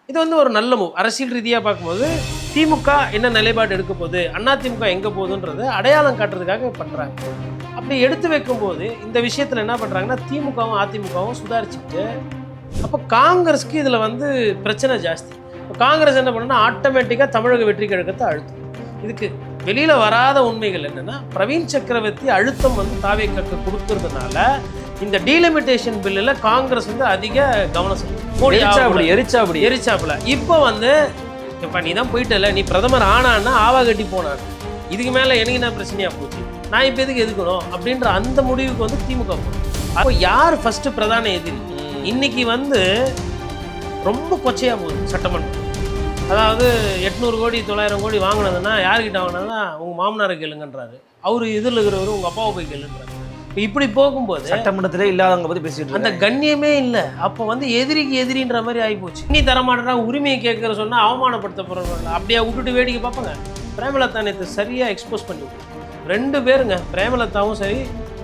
இது வந்து ஒரு நல்ல மூவ். அரசியல் ரீதியாக பார்க்கும்போது திமுக என்ன நிலைப்பாடு எடுக்க போகுது, அதிமுக எங்கே போகுதுன்றது அடையாளம் காட்டுறதுக்காக பண்ணுறாங்க. அப்படி எடுத்து வைக்கும்போது இந்த விஷயத்தில் என்ன பண்ணுறாங்கன்னா திமுகவும் அதிமுகவும் சுதாரிச்சுட்டு, அப்போ காங்கிரஸ்க்கு இதில் வந்து பிரச்சனை ஜாஸ்தி. இப்போ காங்கிரஸ் என்ன பண்ணுன்னா ஆட்டோமேட்டிக்காக தமிழக வெற்றி கழகத்தை அழுத்தும். இதுக்கு வெளியில் வராத உண்மைகள் என்னென்னா, பிரவீன் சக்கரவர்த்தி அழுத்தம் வந்து தாவேக்காக்கு கொடுக்கறதுனால இந்த டீலிமிட்டேஷன் பில்லில் காங்கிரஸ் வந்து அதிக கவனம் செலுத்தும். எரிச்சாப்புல இப்போ வந்து இப்போ நீ தான் போயிட்டல, நீ பிரதமர் ஆனான்னா ஆவா கட்டி போனான், இதுக்கு மேலே எனக்கு என்ன பிரச்சனையாக போச்சு, நான் இப்போ எதுக்கு எதுக்கணும் அப்படின்ற அந்த முடிவுக்கு வந்து திமுக போகணும். அப்போ யார் ஃபஸ்ட்டு பிரதான எதிரி? இன்னைக்கு வந்து ரொம்ப கொச்சையாக போகுது சட்டமன்றம். அதாவது 800 கோடி 900 கோடி வாங்கினதுன்னா யார்கிட்ட வாங்கினதுன்னா உங்கள் மாமனாரை கேளுங்கன்றாரு, அவர் இதில் இருக்கிறவர் உங்கள் அப்பாவை போய் கேளுன்றாரு. இப்போ இப்படி போகும்போது சட்டமன்றத்திலே இல்லாதவங்க பற்றி பேசிட்டு அந்த கண்ணியமே இல்லை. அப்போ வந்து எதிரிக்கு எதிரின்ற மாதிரி ஆகிப்போச்சு. நீ தரமாட்டா உரிமையை கேட்குற சொன்னால் அவமானப்படுத்த போகிறவங்க அப்படியே விட்டுட்டு வேடிக்கை பார்ப்பாங்க. பிரேமலதா நேற்று சரியாக எக்ஸ்போஸ் பண்ணி விட்டு 2 பேருங்க, பிரேமலதாவும் சரி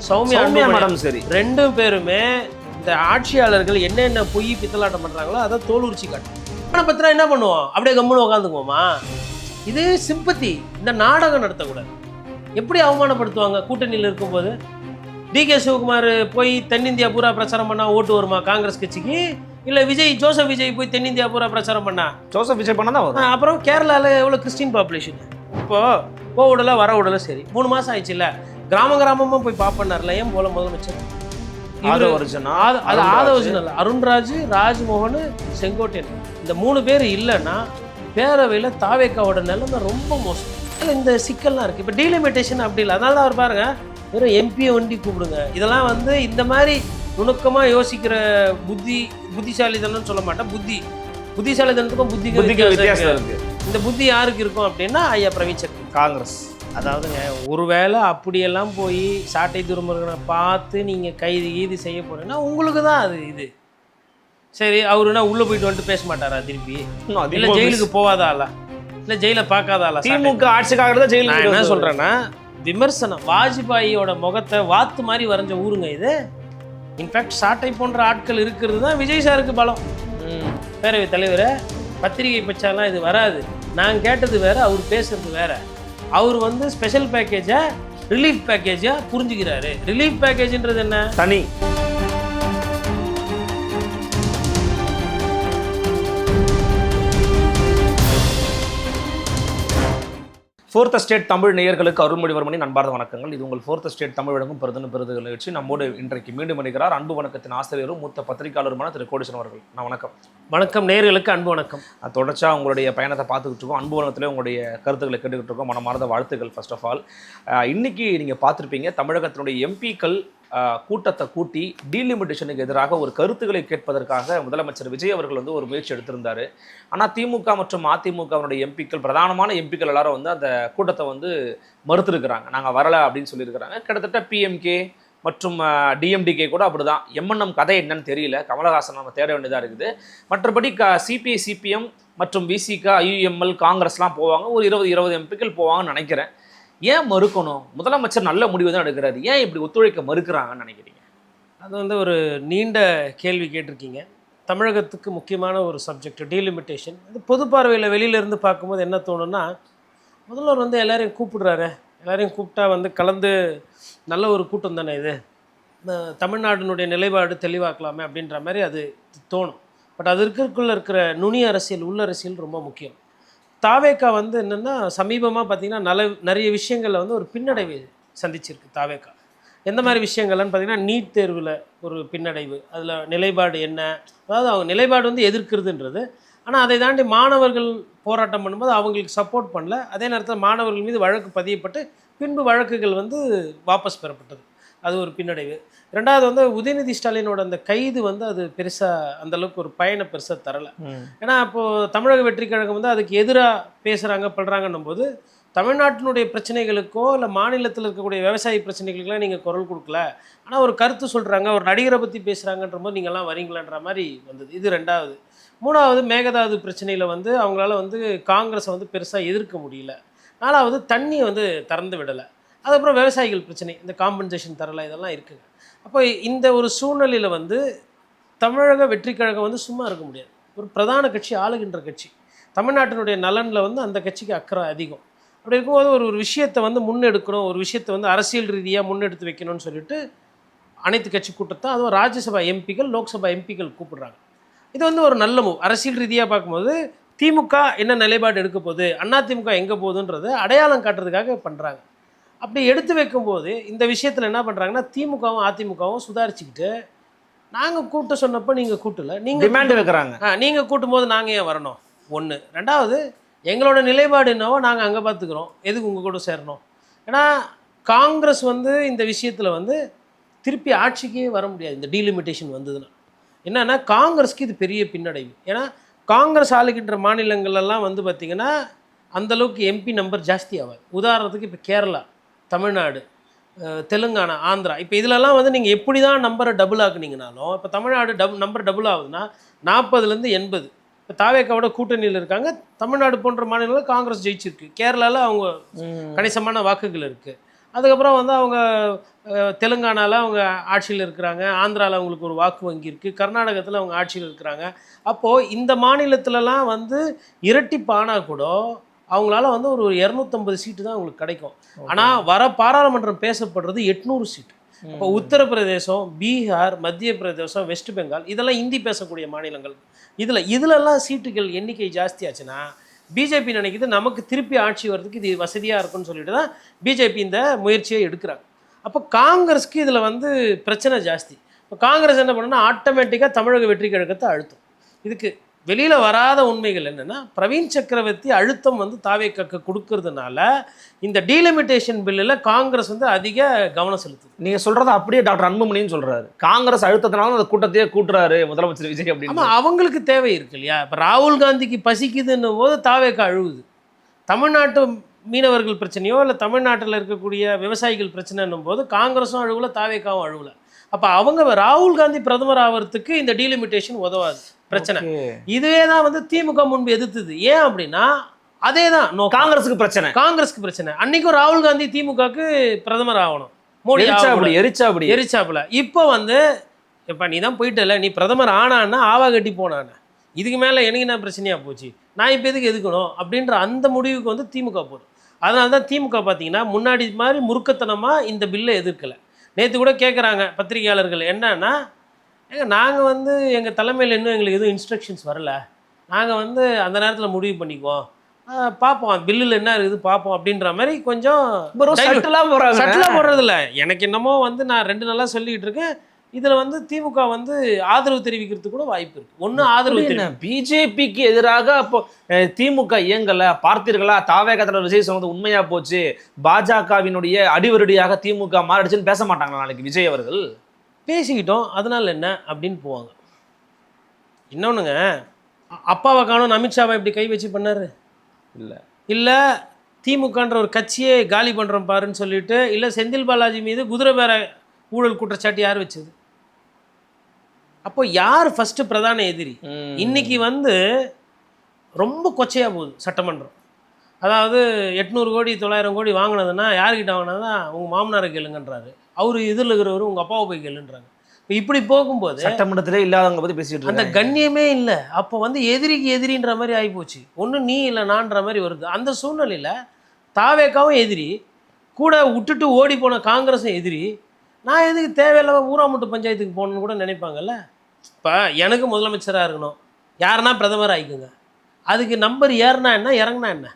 சௌமியா மேடம் சரி, 2 பேருமே இந்த ஆட்சியாளர்கள் என்னென்ன பொய் பித்தலாட்டம் பண்ணுறாங்களோ அதை தோலுரிச்சி காட்டும். ஆனால் பத்திரம் என்ன பண்ணுவோம், அப்படியே கம்முன்னு உட்காந்துக்குவோமா? இது சிம்பத்தி. இந்த நாடகம் நடத்தக்கூடாது. எப்படி அவமானப்படுத்துவாங்க கூட்டணியில் இருக்கும்போது? டிகே சிவகுமார் போய் தென்னிந்தியா பூரா பிரச்சாரம் பண்ணால் ஓட்டு வருமா காங்கிரஸ் கட்சிக்கு? இல்லை ஜோசப் விஜய் போய் தென்னிந்தியா பூரா பிரச்சாரம் பண்ணா? ஜோசப் விஜய் பண்ணா தான் வரும். அப்புறம் கேரளாவில் எவ்வளோ கிறிஸ்டின் பாப்புலேஷன், இப்போது போவிடல வர விடல, சரி 3 மாதம் ஆயிடுச்சு இல்லை, கிராமமாக போய் பார்ப்பண்ணார்ல, ஏன் போல முதலமைச்சர் ஆதவர்ஜுனல், அருண்ராஜ், ராஜ்மோகன், செங்கோட்டையன், இந்த 3 பேர் இல்லைன்னா பேரவையில் தாவேக்காவோட நிலைமை ரொம்ப மோசம். இல்லை இந்த சிக்கல்லாம் இருக்குது. இப்போ டீலிமிட்டேஷன் அப்படி இல்லை. அதனால தான் அவர் பாருங்க வெறும் எம்பியை வண்டி கூப்பிடுங்க. இதெல்லாம் வந்து இந்த மாதிரி நுணுக்கமாக யோசிக்கிற புத்திசாலித்தனம்னு சொல்ல மாட்டேன், புத்திசாலித்தனத்துக்கும் புத்திக்கு வித்தியாசம் இருக்குது. இந்த புத்தி யாருக்கு இருக்கும் அப்படின்னா ஐயா பிரவீன் சக்கரவர்த்தி, காங்கிரஸ். அதாவதுங்க ஒருவேளை அப்படியெல்லாம் போய் சாட்டை துருமுருகனை பார்த்து நீங்கள் கைது செய்ய போகிறீங்கன்னா உங்களுக்கு தான் அது இது சரி. அவருன்னா உள்ளே போயிட்டு வந்துட்டு பேச மாட்டாரா திருப்பி? இல்லை ஜெயிலுக்கு போவாதாளா? இல்லை ஜெயிலை பார்க்காதாளா? திமுக ஆட்சிக்காக தான் ஜெயிலுக்கு. என்ன சொல்கிறேன்னா விமர்சனம், வாஜ்பாயோட முகத்தை வாத்து மாதிரி வரைஞ்ச ஊருங்க இது. இன்ஃபேக்ட் சாட்டை போன்ற ஆட்கள் இருக்கிறது தான் விஜய் சாருக்கு பலம். பேரவைத் தலைவர் பத்திரிகை பச்சாலாம் இது வராது. நான் கேட்டது வேறு, அவர் பேசுறது வேறு. அவர் வந்து ஸ்பெஷல் பேக்கேஜை ரிலீஃப் பேக்கேஜாக புரிஞ்சுக்கிறாரு. ரிலீஃப் பேக்கேஜ்ன்றது என்ன? தனி. ஃபோர்த் ஸ்டேட் தமிழ் நேயர்களுக்கு அருள்மொழிவர்மனின் அன்பார்ந்த வணக்கங்கள். இது உங்கள் ஃபோர்த் ஸ்டேட் தமிழ் வழங்கும் பெருதுகள் நிகழ்ச்சி. நம்மோடு இன்றைக்கு மீண்டும் இணைகிறார் அன்பு வணக்கத்தின் ஆசிரியரும் மூத்த பத்திரிகையாளருமான திரு கோடீஸ்வரன் அவர்கள். வணக்கம். வணக்கம் நேயர்களுக்கு அன்பு வணக்கம். தொடர்ச்சியாக உங்களுடைய பயணத்தை பார்த்துக்கிட்டு இருக்கோம். அன்பு வணக்கத்திலே உங்களுடைய கருத்துக்களை கேட்டுக்கிட்டு இருக்கோம். மனமார்ந்த வாழ்த்துக்கள். ஃபர்ஸ்ட் ஆஃப் ஆல், இன்னைக்கு நீங்கள் பார்த்துருப்பீங்க, தமிழகத்தினுடைய எம்பிக்கள் கூட்டத்தை கூட்டி டீலிமிட்டேஷனுக்கு எதிராக ஒரு கருத்துக்களை கேட்பதற்காக முதலமைச்சர் விஜய் அவர்கள் வந்து ஒரு முயற்சி எடுத்திருந்தார். ஆனால் திமுக மற்றும் அதிமுகவினுடைய எம்பிக்கள், பிரதானமான எம்பிக்கள் எல்லாரும் வந்து அந்த கூட்டத்தை வந்து மறுத்துருக்கிறாங்க. நாங்கள் வரலை அப்படின்னு சொல்லியிருக்கிறாங்க. கிட்டத்தட்ட பிஎம்கே மற்றும் டிஎம்டிகே கூட அப்படிதான். எம்என்எம் கதை என்னன்னு தெரியல, கமலஹாசன் நம்ம தேட வேண்டியதாக இருக்குது. மற்றபடி சிபிஐ சிபிஎம் மற்றும் விசிக ஐயுஎம்எல் காங்கிரஸ்லாம் போவாங்க. ஒரு 20 எம்பிக்கள் போவாங்கன்னு நினைக்கிறேன். ஏன் மறுக்கணும்? முதலமைச்சர் நல்ல முடிவு தான் எடுக்கிறாரு, ஏன் இப்படி ஒத்துழைக்க மறுக்கிறாங்கன்னு நினைக்கிறீங்க? அது வந்து ஒரு நீண்ட கேள்வி கேட்டிருக்கீங்க. தமிழகத்துக்கு முக்கியமான ஒரு சப்ஜெக்ட் டீலிமிட்டேஷன். அது பொது பார்வையில் வெளியிலேருந்து பார்க்கும்போது என்ன தோணுன்னா, முதல்வர் வந்து எல்லாரையும் கூப்பிடுறாரு, எல்லாரையும் கூப்பிட்டா வந்து கலந்து நல்ல ஒரு கூட்டம் தானே இது, தமிழ்நாட்டினுடைய நிலைப்பாடு தெளிவாக்கலாமே அப்படின்ற மாதிரி அது தோணும். பட் அது இருக்கிற நுனி அரசியல், உள்ளரசியல் ரொம்ப முக்கியம். தாவேக்கா வந்து என்னென்னா சமீபமாக பார்த்திங்கன்னா நிறைய விஷயங்களில் வந்து ஒரு பின்னடைவு சந்திச்சிருக்கு தாவேக்கா. எந்த மாதிரி விஷயங்கள்னு பார்த்திங்கன்னா, நீட் தேர்வில் ஒரு பின்னடைவு, அதில் நிலைப்பாடு என்ன, அதாவது அவங்க நிலைப்பாடு வந்து எதிர்க்கிறதுன்றது. ஆனால் அதை தாண்டி மாணவர்கள் போராட்டம் பண்ணும்போது அவங்களுக்கு சப்போர்ட் பண்ணல. அதே நேரத்தில் மாணவர்கள் மீது வழக்கு பதியப்பட்டு பின்பு வழக்குகள் வந்து வாபஸ் பெறப்பட்டது, அது ஒரு பின்னடைவு. ரெண்டாவது வந்து உதயநிதி ஸ்டாலினோட அந்த கைது வந்து அது பெருசாக அந்தளவுக்கு ஒரு பயனை பெருசாக தரலை. ஏன்னா அப்போது தமிழக வெற்றி கழகம் வந்து அதுக்கு எதிராக பேசுகிறாங்க பண்ணுறாங்கன்னும் போது தமிழ்நாட்டினுடைய பிரச்சனைகளுக்கோ இல்லை மாநிலத்தில் இருக்கக்கூடிய விவசாய பிரச்சனைகளுக்கெல்லாம் நீங்கள் குரல் கொடுக்கல, ஆனால் ஒரு கருத்து சொல்கிறாங்க, ஒரு நடிகரை பற்றி பேசுகிறாங்கன்ற போது நீங்கள்லாம் வரீங்களான்ற மாதிரி வந்தது. இது ரெண்டாவது. மூணாவது, மேகதாது பிரச்சனையில் வந்து அவங்களால வந்து காங்கிரஸை வந்து பெருசாக எதிர்க்க முடியல. நாலாவது, தண்ணியை வந்து திறந்து விடலை. அதுக்கப்புறம் விவசாயிகள் பிரச்சனை, இந்த காம்பன்சேஷன் தரலை, இதெல்லாம் இருக்குங்க. அப்போ இந்த ஒரு சூழ்நிலையில் வந்து தமிழக வெற்றி கழகம் வந்து சும்மா இருக்க முடியாது. ஒரு பிரதான கட்சி, ஆளுகின்ற கட்சி. தமிழ்நாட்டினுடைய நலனில் வந்து அந்த கட்சிக்கு அக்கறை அதிகம். அப்படி இருக்கும்போது ஒரு ஒரு விஷயத்தை வந்து முன்னெடுக்கணும், ஒரு விஷயத்தை வந்து அரசியல் ரீதியாக முன்னெடுத்து வைக்கணும்னு சொல்லிட்டு அனைத்து கட்சி கூட்டத்தை, அதுவும் ராஜ்யசபா எம்பிக்கள், லோக்சபா எம்பிக்கள் கூப்பிடுறாங்க. இது வந்து ஒரு நல்ல மூவ். அரசியல் ரீதியாக பார்க்கும்போது திமுக என்ன நிலைப்பாடு எடுக்க போகுது, அதிமுக எங்கே போகுதுன்றது அடையாளம் காட்டுறதுக்காக பண்ணுறாங்க. அப்படி எடுத்து வைக்கும்போது இந்த விஷயத்தில் என்ன பண்ணுறாங்கன்னா, திமுகவும் அதிமுகவும் சுதாரிச்சுக்கிட்டு, நாங்கள் கூட்ட சொன்னப்போ நீங்கள் கூட்டல, நீங்கள் டிமாண்ட் வைக்கிறாங்க. நீங்கள் கூட்டும் போது நாங்கள் ஏன் வரணும்? ஒன்று. ரெண்டாவது, எங்களோட நிலைப்பாடு என்னவோ நாங்கள் அங்கே பார்த்துக்குறோம், எதுக்கு உங்கள் கூட சேரணும்? ஏன்னா காங்கிரஸ் வந்து இந்த விஷயத்தில் வந்து திருப்பி ஆட்சிக்கே வர முடியாது. இந்த டீலிமிட்டேஷன் வந்ததுன்னா என்னன்னா, காங்கிரஸ்க்கு இது பெரிய பின்னடைவு. ஏன்னா காங்கிரஸ் ஆளுகின்ற மாநிலங்கள்லாம் வந்து பார்த்திங்கன்னா அந்தளவுக்கு எம்பி நம்பர் ஜாஸ்தி ஆகாது. உதாரணத்துக்கு இப்போ கேரளா, தமிழ்நாடு, தெலுங்கானா, ஆந்திரா, இப்போ இதிலெல்லாம் வந்து நீங்கள் எப்படி தான் நம்பரை டபுள் ஆக்குனீங்கனாலும், இப்போ தமிழ்நாடு நம்பர் டபுள் ஆகுதுன்னா 40லேருந்து 80. இப்போ தாவேக்காவோட கூட்டணியில் இருக்காங்க. தமிழ்நாடு போன்ற மாநிலங்களில் காங்கிரஸ் ஜெயிச்சிருக்கு. கேரளாவில் அவங்க கணிசமான வாக்குகள் இருக்குது. அதுக்கப்புறம் வந்து அவங்க தெலுங்கானாவில் அவங்க ஆட்சியில் இருக்கிறாங்க. ஆந்திராவில் அவங்களுக்கு ஒரு வாக்கு வங்கி இருக்குது. கர்நாடகத்தில் அவங்க ஆட்சியில் இருக்கிறாங்க. அப்போது இந்த மாநிலத்திலலாம் வந்து இரட்டிப்பானால் கூட அவங்களால வந்து ஒரு 250 சீட்டு தான் அவங்களுக்கு கிடைக்கும். ஆனால் வர பாராளுமன்றம் பேசப்படுறது 800 சீட்டு. அப்போ உத்தரப்பிரதேசம், பீகார், மத்திய பிரதேசம், வெஸ்ட் பெங்கால், இதெல்லாம் இந்தி பேசக்கூடிய மாநிலங்கள். இதிலெல்லாம் சீட்டுகள் எண்ணிக்கை ஜாஸ்தியாச்சுன்னா பிஜேபி நினைக்குது நமக்கு திருப்பி ஆட்சி வர்றதுக்கு இது வசதியாக இருக்குன்னு சொல்லிட்டு தான் பிஜேபி இந்த முயற்சியை எடுக்கிறாங்க. அப்போ காங்கிரஸ்க்கு இதில் வந்து பிரச்சனை ஜாஸ்தி. இப்போ காங்கிரஸ் என்ன பண்ணுன்னா, ஆட்டோமேட்டிக்காக தமிழக வெற்றி கழகத்தை அழுத்தும். இதுக்கு வெளியில் வராத உண்மைகள் என்னென்னா, பிரவீன் சக்கரவர்த்தி அழுத்தம் வந்து தாவேக்காக்கு கொடுக்கறதுனால இந்த டீலிமிட்டேஷன் பில்லில் காங்கிரஸ் வந்து அதிக கவனம் செலுத்துது. நீங்கள் சொல்கிறத அப்படியே டாக்டர் அன்புமணின்னு சொல்கிறாரு. காங்கிரஸ் அழுத்தத்தினால அந்த கூட்டத்தையே கூட்டுறாரு முதலமைச்சர் விஜய் அப்படின்னு. ஆமாம், அவங்களுக்கு தேவை இருக்கு இல்லையா? இப்போ ராகுல் காந்திக்கு பசிக்குதுன்னும் போது தாவேக்கா அழுகுது. தமிழ்நாட்டு மீனவர்கள் பிரச்சனையோ இல்லை தமிழ்நாட்டில் இருக்கக்கூடிய விவசாயிகள் பிரச்சனைன்னும் போது காங்கிரஸும் அழுகல, தாவேக்காவும் அழுகல. அப்போ அவங்க ராகுல் காந்தி பிரதமர் ஆகிறதுக்கு இந்த டீலிமிட்டேஷன் உதவாது. பிரச்சனை இதுவே தான் வந்து திமுக முன்பு எதிர்த்தது. ஏன் அப்படின்னா அதே தான் காங்கிரஸுக்கு பிரச்சனை. அன்னைக்கும் ராகுல் காந்தி திமுகக்கு பிரதமர் ஆகணும், மோடி எரிச்சாப்புல. இப்போ வந்து இப்போ நீ தான் போயிட்டல, நீ பிரதமர் ஆனான்னா ஆவா கட்டி போனான, இதுக்கு மேலே எனக்கு என்ன பிரச்சனையாக போச்சு, நான் இப்போ எதுக்கு எதுக்கணும் அப்படின்ற அந்த முடிவுக்கு வந்து திமுக போகுது. அதனால தான் திமுக பார்த்தீங்கன்னா முன்னாடி மாதிரி முறுக்கத்தனமாக இந்த பில்லை எதிர்க்கலை. நேற்று கூட கேட்குறாங்க பத்திரிகையாளர்கள், என்னன்னா நாங்கள் வந்து எங்கள் தலைமையில் இன்னும் எங்களுக்கு எதுவும் இன்ஸ்ட்ரக்ஷன்ஸ் வரல, நாங்கள் வந்து அந்த நேரத்தில் முடிவு பண்ணிக்குவோம், பார்ப்போம் பில்லில் என்ன இருக்குது பார்ப்போம் அப்படின்ற மாதிரி கொஞ்சம் சட்டலாக போடுறதில்ல. எனக்கு என்னமோ வந்து நான் 2 நாளாக சொல்லிக்கிட்டு இருக்கேன், இதில் வந்து திமுக வந்து ஆதரவு தெரிவிக்கிறதுக்கு கூட வாய்ப்பு இருக்குது. ஒன்று ஆதரவு பிஜேபிக்கு எதிராக அப்போ திமுக இயங்கலை பார்த்தீர்களா, தாவேகா தலைவர் விஜய் சொன்னது உண்மையாக போச்சு, பாஜகவினுடைய அடிவருடியாக திமுக மாறிடுச்சுன்னு பேச மாட்டாங்களா நாளைக்கு விஜய் அவர்கள்? பேசிக்கிட்டோம், அதனால் என்ன அப்படின்னு போவாங்க. இன்னொன்றுங்க, அப்பாவை காணும் அமித்ஷாவை இப்படி கை வச்சு பண்ணார் இல்லை திமுகன்ற ஒரு கட்சியே காலி பண்ணுறோம் பாருன்னு சொல்லிட்டு, இல்லை செந்தில் பாலாஜி மீது குதிரை பேர ஊழல் குற்றச்சாட்டு யார் வச்சது? அப்போ யார் ஃபஸ்ட்டு பிரதான எதிரி? இன்னைக்கு வந்து ரொம்ப கொச்சையாக போகுது சட்டமன்றம். அதாவது 800 கோடி 900 கோடி வாங்கினதுன்னா யார்கிட்ட வாங்கினதா, உங்கள் மாமனாரை கேளுங்கன்றாரு. அவர் இதில் இருக்கிறவர் உங்கள் அப்பாவை போய் கேளுன்றாங்க. இப்போ இப்படி போகும்போது சட்டமன்றத்திலே இல்லாதவங்க பற்றி பேசிட்டு அந்த கண்ணியமே இல்லை. அப்போ வந்து எதிரிக்கு எதிரின்ற மாதிரி ஆகிப்போச்சு. ஒன்று நீ இல்லை நான்ற மாதிரி வருது. அந்த சூழ்நிலையில் தாவேக்காவும் எதிரி, கூட விட்டுட்டு ஓடி போன காங்கிரஸும் எதிரி. நான் எதுக்கு தேவையில்லாமல் ஊராமுட்டு பஞ்சாயத்துக்கு போகணுன்னு கூட நினைப்பாங்கல்ல. இப்போ எனக்கு முதலமைச்சராக இருக்கணும், யாருன்னா பிரதமர் ஆகிக்குங்க, அதுக்கு நம்பர் ஏறினா என்ன இறங்கினா என்ன?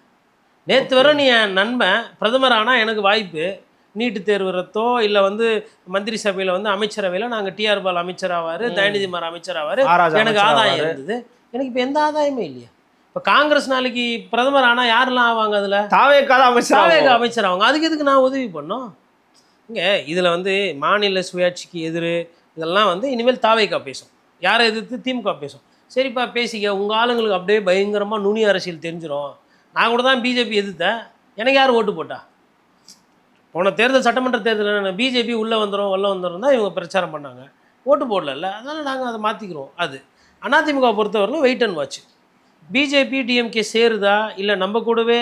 நேற்று வரை நீ என் நண்பன், பிரதமர் ஆனால் எனக்கு வாய்ப்பு, நீட்டு தேர்வு ரத்தோ இல்லை வந்து மந்திரி சபையில் வந்து அமைச்சரவையில் நாங்கள் டிஆர் பால் அமைச்சராவார், தயநிதி மாறன் அமைச்சராவார், எனக்கு ஆதாயம் இருந்தது. எனக்கு இப்போ எந்த ஆதாயமே இல்லையா? இப்போ காங்கிரஸ் நாளைக்கு பிரதமர் ஆனால் யாரெல்லாம் ஆவாங்க? அதில் தாவேக்கா அமைச்சர் ஆவாங்க. அதுக்கு எதுக்கு நான் உதவி பண்ணோம்? இங்கே இதில் வந்து மாநில சுயாட்சிக்கு எதிர் இதெல்லாம் வந்து இனிமேல் தாவேக்கா பேசும், யாரை எதிர்த்து திமுக பேசும். சரிப்பா பேசிக்க, உங்கள் ஆளுங்களுக்கு அப்படியே பயங்கரமாக நுனி அரசியல் தெரிஞ்சிடும். நான் கூட தான் பிஜேபி எதிர்த்தேன், எனக்கு யார் ஓட்டு போட்டா? போன தேர்தல் சட்டமன்ற தேர்தலில் பிஜேபி உள்ளே வந்துடும் தான் இவங்க பிரச்சாரம் பண்ணாங்க, ஓட்டு போடல. அதனால் நாங்கள் அதை மாற்றிக்கிறோம். அது அதிமுக பொறுத்தவரைக்கும் wait and watch. BJP DMK சேருதா இல்லை நம்ம கூடவே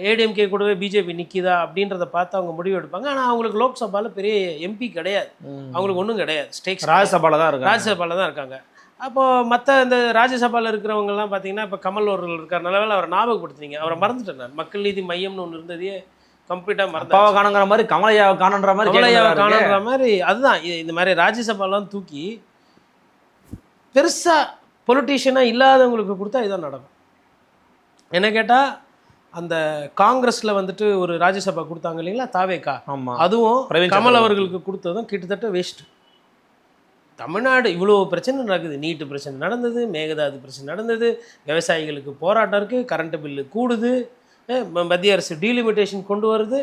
ஏடிஎம்கே கூடவே பிஜேபி நிற்கிதா அப்படின்றத பார்த்து அவங்க முடிவு எடுப்பாங்க. ஆனால் அவங்களுக்கு லோக்சபாவில் பெரிய எம்பி கிடையாது, அவங்களுக்கு ஒன்றும் கிடையாது, ஸ்டேக்ஸ் ராஜ்யசபாவில் தான் இருக்காங்க. அப்போது மற்ற இந்த ராஜ்யசபாவில் இருக்கிறவங்கலாம் பார்த்தீங்கன்னா இப்போ கமல் அவர்கள் இருக்கார், நல்ல வேளை அவரை ஞாபகப்படுத்துனீங்க. அவரை மறந்துட்டேன் நான். மக்கள் நீதி மையம்னு ஒன்று இருந்ததையே கம்ப்ளீட்டாக மறந்து அப்பாவை காணுங்கிற மாதிரி கமலையாவை காணுன்ற மாதிரி கமலையாவை காணுன்ற மாதிரி. அதுதான் இந்த மாதிரி ராஜ்யசபாலாம் தூக்கி பெருசாக பொலிட்டீஷியனாக இல்லாதவங்களுக்கு கொடுத்தா இதான் நடக்கும். என்ன கேட்டால் அந்த காங்கிரஸில் வந்துட்டு ஒரு ராஜ்யசபா கொடுத்தாங்க இல்லைங்களா தாவேக்கா, ஆமாம், அதுவும் கமல் அவர்களுக்கு கொடுத்ததும் கிட்டத்தட்ட வேஸ்ட்டு. தமிழ்நாடு இவ்வளோ பிரச்சனை நடக்குது. நீட்டு பிரச்சனை நடந்தது, மேகதாது பிரச்சனை நடந்தது, விவசாயிகளுக்கு போராட்டம் இருக்குது, கரண்ட்டு பில்லு கூடுது, மத்திய அரசு டீலிமிட்டேஷன் கொண்டு வருது.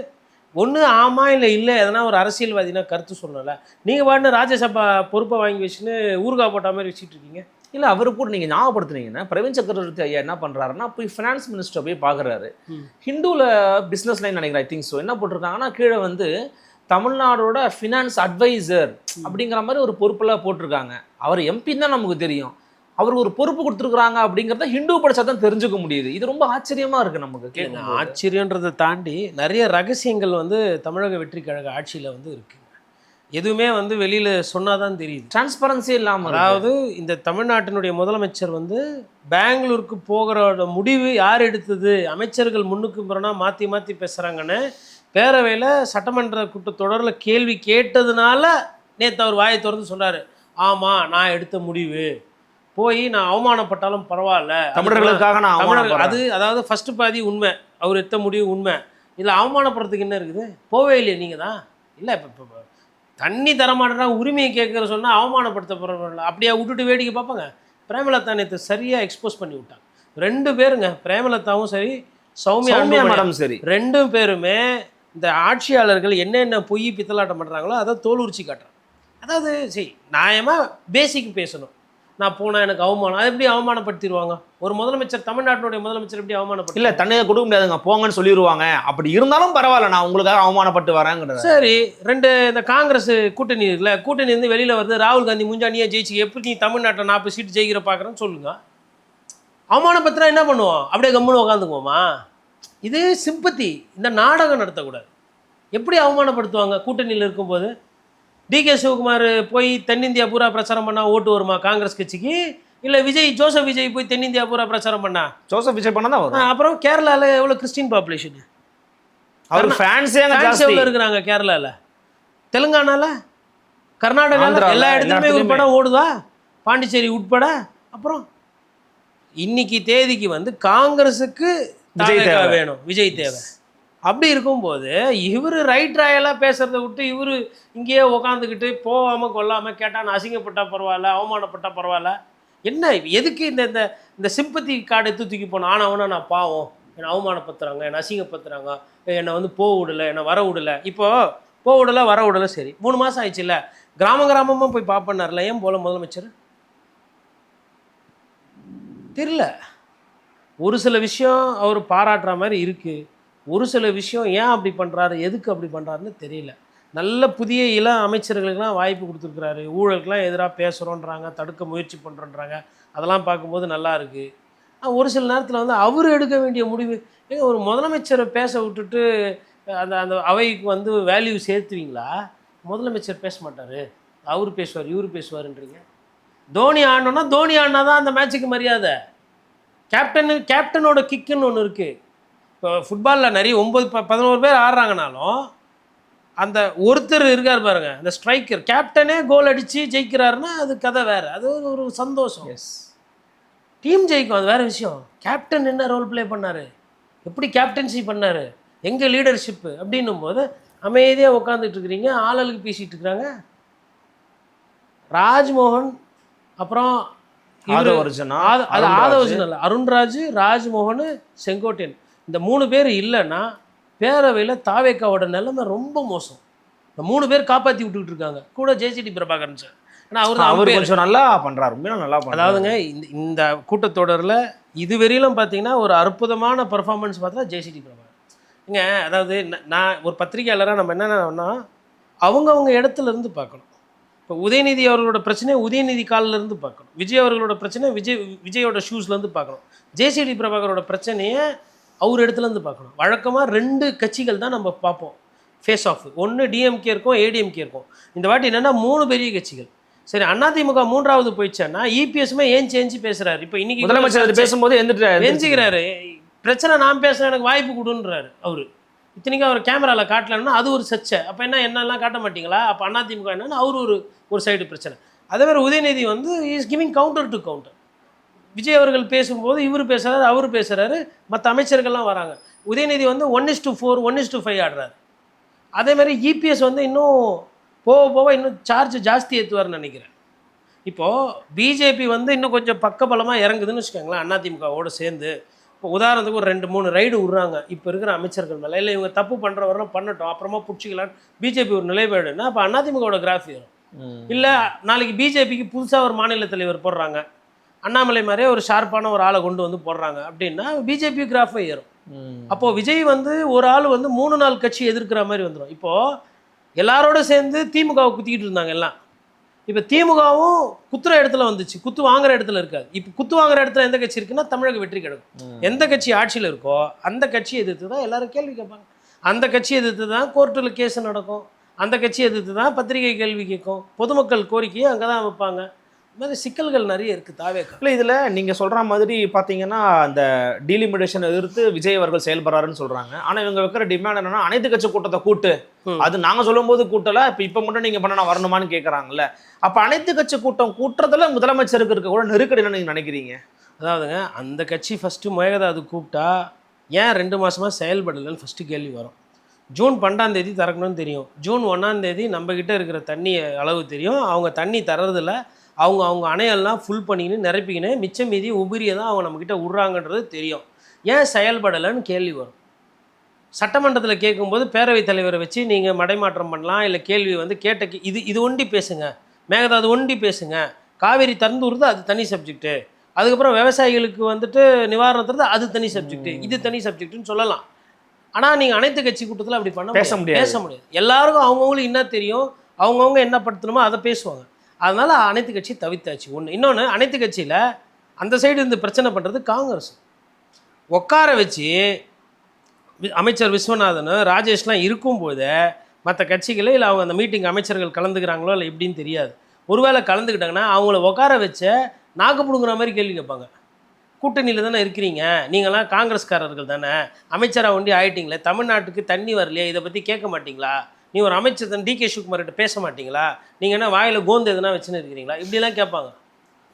ஒன்று ஆமாம் இல்லை இல்லை, எதனா ஒரு அரசியல்வாதினா கருத்து சொல்லலை. நீங்கள் பாட்டு ராஜ்யசபா பொறுப்பை வாங்கி வச்சுன்னு ஊறுகாய் போட்ட மாதிரி வச்சுட்டு இருக்கீங்க. இல்லை அவர் கூட நீங்கள் ஞாபகப்படுத்துனீங்கன்னா பிரவீன் சக்கரவர்த்தி ஐயா என்ன பண்ணுறாருன்னா போய் ஃபினான்ஸ் மினிஸ்டர் போய் பார்க்குறாரு. ஹிந்துவில் பிஸ்னஸ் லைன் நினைக்கிறேன், ஐ திங்க் ஸோ. என்ன போட்டிருக்காங்கன்னா கீழே வந்து தமிழ்நாடோட ஃபினான்ஸ் அட்வைசர் அப்படிங்கிற மாதிரி ஒரு பொறுப்பெல்லாம் போட்டிருக்காங்க. அவர் எம்பின்னு தான் நமக்கு தெரியும். அவருக்கு ஒரு பொறுப்பு கொடுத்துருக்குறாங்க அப்படிங்கிறத ஹிந்து படித்தா தான் தெரிஞ்சுக்க முடியுது. இது ரொம்ப ஆச்சரியமாக இருக்குது நமக்கு. ஆச்சரியன்றதை தாண்டி நிறைய ரகசியங்கள் வந்து தமிழக வெற்றி கழக ஆட்சியில் வந்து இருக்குது. எதுவுமே வந்து வெளியில் சொன்னால் தான் தெரியுது. டிரான்ஸ்பரன்சி இல்லாமல். அதாவது இந்த தமிழ்நாட்டினுடைய முதலமைச்சர் வந்து பெங்களூருக்கு போகிற முடிவு யார் எடுத்தது, அமைச்சர்கள் முன்னுக்கு பிறனா மாற்றி மாற்றி பேசுகிறாங்கன்னு பேரவையில் சட்டமன்ற கூட்டத்தொடரில் கேள்வி கேட்டதுனால நேற்று அவர் வாயை திறந்து சொல்கிறாரு, ஆமாம் நான் எடுத்த முடிவு, போய் நான் அவமானப்பட்டாலும் பரவாயில்ல, தமிழர்களுக்காக நான் தமிழர்கள் அது அதாவது ஃபஸ்ட்டு பாதி உண்மை, அவர் எடுத்த முடிவு உண்மை. இதில் அவமானப்படுறதுக்கு என்ன இருக்குது? போவே இல்லையே நீங்கள் தான். இல்லை இப்போ தண்ணி தரமாட்டா உரிமையை கேட்குற சொன்னால் அவமானப்படுத்த போகிறோம். அப்படியே விட்டுட்டு வேடிக்கை பார்ப்பாங்க. பிரேமலதா நேற்று சரியாக எக்ஸ்போஸ் பண்ணி விட்டாங்க. 2 பேருங்க, பிரேமலதாவும் சரி சௌமியா மேடம் சரி, 2 பேருமே இந்த ஆட்சியாளர்கள் என்னென்ன பொய் பித்தலாட்டம் பண்ணுறாங்களோ அதை தோல் உரிச்சி காட்டுறாங்க. அதாவது சரி நியாயமாக பேசிக் பேசணும். நான் போனால் எனக்கு அவமானம், அது எப்படி அவமானப்படுத்திடுவாங்க? ஒரு முதலமைச்சர், தமிழ்நாட்டினுடைய முதலமைச்சர் எப்படி அவமானப்படுத்த? இல்லை தண்ணியை கொடுக்க முடியாதுங்க, போங்கன்னு சொல்லிடுவாங்க. அப்படி இருந்தாலும் பரவாயில்ல, நான் உங்களுக்காக அவமானப்பட்டு வரேங்கிறது. சரி, 2 இந்த காங்கிரஸ் கூட்டணி இருக்குல்ல, கூட்டணி இருந்து வெளியில் வருது, ராகுல் காந்தி முஞ்சானியாக ஜெயிச்சு எப்படி நீ தமிழ்நாட்டில் 40 சீட்டு ஜெயிக்கிற பார்க்குறேன்னு சொல்லுங்க. அவமானப்படுத்தினா என்ன பண்ணுவோம்? அப்படியே கம்முன்னு உட்காந்துக்குவோமா? இது சிம்பத்தி. இந்த நாடகம் நடத்தக்கூடாது. எப்படி அவமானப்படுத்துவாங்க கூட்டணியில் இருக்கும்போது? டிகே சிவகுமார் போய் தென்னிந்தியா பூரா பிரச்சாரம் பண்ணால் ஓட்டு வருமா காங்கிரஸ் கட்சிக்கு? இல்லை ஜோசப் விஜய் போய் தென்னிந்தியா பூரா பிரச்சாரம் பண்ணா? ஜோசப் விஜய் பண்ணா தான் வரும். அப்புறம் கேரளாவில் எவ்வளோ கிறிஸ்டின் பாப்புலேஷன், அவர் ஃபேன்ஸே எவ்வளோ இருக்கிறாங்க கேரளாவில், தெலுங்கானாவில், கர்நாடகாவில், எல்லா இடத்துலையுமே ஒரு படம் ஓடுதா, பாண்டிச்சேரி உட்பட. அப்புறம் இன்னைக்கு தேதிக்கு வந்து காங்கிரஸுக்கு விஜய் வேணும், விஜய் தேவை. அப்படி இருக்கும்போது இவர் ரைட் ராயலாக பேசுகிறத விட்டு இவர் இங்கேயே உக்காந்துக்கிட்டு போகாமல் கொள்ளாமல் கேட்டால் அசிங்கப்பட்டா பரவாயில்ல, அவமானப்பட்டா பரவாயில்ல. என்ன எதுக்கு இந்த இந்த இந்த சிம்பத்தி கார்டு எடுத்து தூக்கி போனோம்? ஆனால் நான் பாவம், என்னை அவமானப்படுத்துகிறாங்க, என்னை அசிங்கப்படுத்துகிறாங்க, என்னை வந்து போக விடலை, என்னை வர விடலை. இப்போது போக விடலை வர விடலை, சரி 3 மாதம் ஆயிடுச்சு இல்லை, கிராமமாக போய் பார்ப்பண்ணார்ல, ஏன் போல முதலமைச்சர் தெரியல. ஒரு சில விஷயம் அவர் பாராட்டுற மாதிரி இருக்குது, ஒரு சில விஷயம் ஏன் அப்படி பண்ணுறாரு, எதுக்கு அப்படி பண்ணுறாருன்னு தெரியல. நல்ல புதிய இளம் அமைச்சர்களுக்கெல்லாம் வாய்ப்பு கொடுத்துருக்குறாரு. ஊழலுக்கெல்லாம் எதிராக பேசுகிறோன்றாங்க, தடுக்க முயற்சி பண்ணுறோன்றாங்க. அதெல்லாம் பார்க்கும்போது நல்லா இருக்குது. ஒரு சில நேரத்தில் வந்து அவர் எடுக்க வேண்டிய முடிவு, ஒரு முதலமைச்சரை பேச விட்டுட்டு அந்த அந்த அவைக்கு வந்து வேல்யூ சேர்த்துவீங்களா? முதலமைச்சர் பேச மாட்டார், அவர் பேசுவார், இவர் பேசுவாருன்றீங்க. தோனி ஆடணுன்னா தோனி ஆடினா தான் அந்த மேட்சுக்கு மரியாதை. கேப்டனோட கிக்குன்னு ஒன்று இருக்குது. இப்போ ஃபுட்பாலில் நிறைய 9-11 பேர் ஆடுறாங்கனாலும் அந்த ஒருத்தர் இருக்கார் பாருங்க, அந்த ஸ்ட்ரைக்கர் கேப்டனே கோல் அடித்து ஜெயிக்கிறாருன்னா அது கதை வேறு, அது ஒரு சந்தோஷம். எஸ், டீம் ஜெயிக்கும், அது வேறு விஷயம். கேப்டன் என்ன ரோல் ப்ளே பண்ணார், எப்படி கேப்டன்சி பண்ணார், எங்கே லீடர்ஷிப்பு அப்படின்னும் போது அமைதியாக உட்காந்துட்டு இருக்கிறீங்க, ஆளுக்கு பேசிகிட்டு இருக்கிறாங்க. ராஜ்மோகன், அப்புறம் ஆதவர்ஜுன், அருண்ராஜ், ராஜ்மோகன், செங்கோட்டையன், இந்த 3 பேர் இல்லைன்னா பேரவையில் தாவேக்காவோட நிலைமை ரொம்ப மோசம். இந்த 3 பேர் காப்பாற்றி விட்டுக்கிட்டு இருக்காங்க, கூட ஜேசிடி பிரபாகரன் சார். ஏன்னா அவர் கொஞ்சம் நல்லா பண்ணுறாரு, உண்மையாக நல்லா பண்ணுறாரு. அதாவதுங்க இந்த கூட்டத்தொடரில் இதுவரையிலும் பார்த்தீங்கன்னா ஒரு அற்புதமான பர்ஃபார்மன்ஸ் பார்த்தா ஜேசிடி பிரபாகரன். இங்கே அதாவது நான் ஒரு பத்திரிகையாளராக நம்ம என்னென்னா அவங்கவுங்க இடத்துல இருந்து பார்க்கணும். இப்போ உதயநிதி அவர்களோட பிரச்சனை உதயநிதி காலிலேருந்து பார்க்கணும், விஜய் அவர்களோட பிரச்சனை விஜயோட ஷூஸ்லேருந்து பார்க்கணும், ஜேசிடி பிரபாகரோட பிரச்சனையை அவர் இடத்துலேருந்து பார்க்கணும். வழக்கமாக 2 கட்சிகள் தான் நம்ம பார்ப்போம் ஃபேஸ் ஆஃப். ஒன்று டிஎம்கே இருக்கும், ஏடிஎம்கே இருக்கும். இந்த வாட்டி என்னென்னா 3 பெரிய கட்சிகள். சரி அதிமுக 3வது போயிடுச்சேன்னா இபிஎஸ்மே ஏஞ்சி பேசுறாரு. இப்போ இன்னைக்கு முதலமைச்சர் பேசும்போது எஞ்சிக்கிறாரு. பிரச்சனை நான் பேசுறேன், எனக்கு வாய்ப்பு கொடுன்றாரு அவரு. இத்தனைக்கும் அவர் கேமராவில் காட்டலன்னா அது ஒரு சர்ச்சை. அப்போ என்னெல்லாம் காட்ட மாட்டீங்களா? அப்போ அதிமுக என்னன்னா அவரு ஒரு சைடு பிரச்சனை. அதே மாதிரி உதயநிதி வந்து is giving counter to counter. Vijay அவர்கள் பேசும்போது இவர் பேசுறாரு, அவர் பேசுறாரு, மற்ற அமைச்சர்கள்லாம் வராங்க. உதயநிதி வந்து 1:4 1:5 ஆடுறாரு. அதே மாதிரி இபிஎஸ் வந்து இன்னும் போக இன்னும் சார்ஜ் ஜாஸ்தி ஏற்றுவார்னு நினைக்கிறேன். இப்போது பிஜேபி வந்து இன்னும் கொஞ்சம் பக்கபலமாக இறங்குதுன்னு வச்சுக்கோங்களேன் அதிமுகவோடு சேர்ந்து. இப்போ உதாரணத்துக்கு ஒரு 2-3 ரைடு விட்றாங்க இப்போ இருக்கிற அமைச்சர்கள் மேலே. இல்லை இவங்க தப்பு பண்ணுறவரெல்லாம் பண்ணட்டும், அப்புறமா பிடிச்சிக்கலான்னு பிஜேபி ஒரு நிலைப்பாடுன்னா அப்போ அதிமுகவோட கிராஃப் ஏறும். இல்லை நாளைக்கு பிஜேபிக்கு புதுசாக ஒரு மாநில தலைவர் போடுறாங்க, அண்ணாமலை மாதிரியே ஒரு ஷார்ப்பான ஒரு ஆளை கொண்டு வந்து போடுறாங்க அப்படின்னா பிஜேபி கிராஃபை ஏறும். அப்போது விஜய் வந்து ஒரு ஆள் வந்து 3-4 கட்சி எதிர்க்கிற மாதிரி வந்துடும். இப்போது எல்லாரோட சேர்ந்து திமுகவை குத்திக்கிட்டு இருந்தாங்க எல்லாம். இப்போ திமுகவும் குத்துற இடத்துல வந்துச்சு, குத்து வாங்குற இடத்துல இருக்காது. இப்போ குத்து வாங்குற இடத்துல எந்த கட்சி இருக்குன்னா தமிழக வெற்றி கழகம். எந்த கட்சி ஆட்சியில் இருக்கோ அந்த கட்சியை எதிர்த்து தான் எல்லாரும் கேள்வி கேட்பாங்க. அந்த கட்சி எதிர்த்து தான் கோர்ட்டில் கேஸ் நடக்கும். அந்த கட்சி எதிர்த்து தான் பத்திரிகை கேள்வி கேட்கும். பொதுமக்கள் கோரிக்கையை அங்கே தான் வைப்பாங்க. இந்த மாதிரி சிக்கல்கள் நிறைய இருக்குது தாவேக்கா. இல்லை இதில் நீங்கள் சொல்கிற மாதிரி பார்த்தீங்கன்னா அந்த டீலிமிடேஷனை எதிர்த்து விஜய் அவர்கள் செயல்படுறாருன்னு சொல்கிறாங்க. ஆனால் இவங்க வைக்கிற டிமாண்ட் என்னன்னா அனைத்து கட்சி கூட்டத்தை கூட்டு, அது நாங்கள் சொல்லும்போது கூட்டலை, இப்போ மட்டும் நீங்கள் பண்ண நான் வரணுமான்னு கேட்குறாங்கல்ல. அப்போ அனைத்து கட்சி கூட்டம் கூட்டுறதுல முதலமைச்சருக்கு இருக்க கூட நெருக்கடி என்ன நீங்கள் நினைக்கிறீங்க? அதாவதுங்க அந்த கட்சி ஃபஸ்ட்டு மேகதாது கூப்பிட்டா ஏன் 2 மாதமாக செயல்படலைன்னு ஃபஸ்ட்டு கேள்வி வரும். ஜூன் 12 திறக்கணும்னு தெரியும். ஜூன் 1 நம்மக்கிட்ட இருக்கிற தண்ணி அளவு தெரியும். அவங்க தண்ணி தர்றதில்ல. அவங்க அணையெல்லாம் ஃபுல் பண்ணிக்கின்னு நிரப்பிக்கின்னு மிச்சம் மீதி உபரியை தான் அவங்க நம்மக்கிட்ட விட்றாங்கன்றது தெரியும். ஏன் செயல்படலைன்னு கேள்வி வரும். சட்டமன்றத்தில் கேட்கும்போது பேரவைத் தலைவரை வச்சு நீங்கள் மடைமாற்றம் பண்ணலாம், இல்லை கேள்வி வந்து கேட்ட இது ஒண்டி பேசுங்க, மேகதாது ஒண்டி பேசுங்க, காவேரி திறந்து விடுறது அது தனி சப்ஜெக்ட்டு, அதுக்கப்புறம் விவசாயிகளுக்கு வந்துட்டு நிவாரணம் தருது அது தனி சப்ஜெக்ட்டு, இது தனி சப்ஜெக்ட்டுன்னு சொல்லலாம். ஆனால் நீங்கள் அனைத்து கட்சி கூட்டத்தில் அப்படி பேச முடியாது. எல்லாருக்கும் அவங்கவுங்களுக்கு என்ன தெரியும், அவங்கவுங்க என்ன படுத்தணுமோ அதை பேசுவாங்க. அதனால் அனைத்து கட்சி தவிர்த்தாச்சு. ஒன்று. இன்னொன்று, அனைத்து கட்சியில் அந்த சைடு இருந்து பிரச்சனை பண்ணுறது காங்கிரஸ். உட்கார வச்சு அமைச்சர் விஸ்வநாதன் ராஜேஷ்லாம் இருக்கும்போது மற்ற கட்சிகளே இல்லை அவங்க அந்த மீட்டிங் அமைச்சர்கள் கலந்துக்கிறாங்களோ இல்லை எப்படின்னு தெரியாது. ஒருவேளை கலந்துக்கிட்டாங்கன்னா அவங்கள உட்கார வச்ச நாக்கு பிடுங்குற மாதிரி கேள்வி கேட்பாங்க. கூட்டணியில் தானே இருக்கிறீங்க, நீங்களாம் காங்கிரஸ்காரர்கள் தானே, அமைச்சராக ஒண்டி ஆகிட்டீங்களே, தமிழ்நாட்டுக்கு தண்ணி வரலையே, இதை பற்றி கேட்க மாட்டிங்களா, நீ ஒரு அமைச்சர் தான் டிகே சிவகுமார்கிட்ட பேச மாட்டிங்களா, நீங்கள் என்ன வாயில் கோந்து எதுனா வச்சுன்னு இருக்கிறீங்களா, இப்படிலாம் கேட்பாங்க.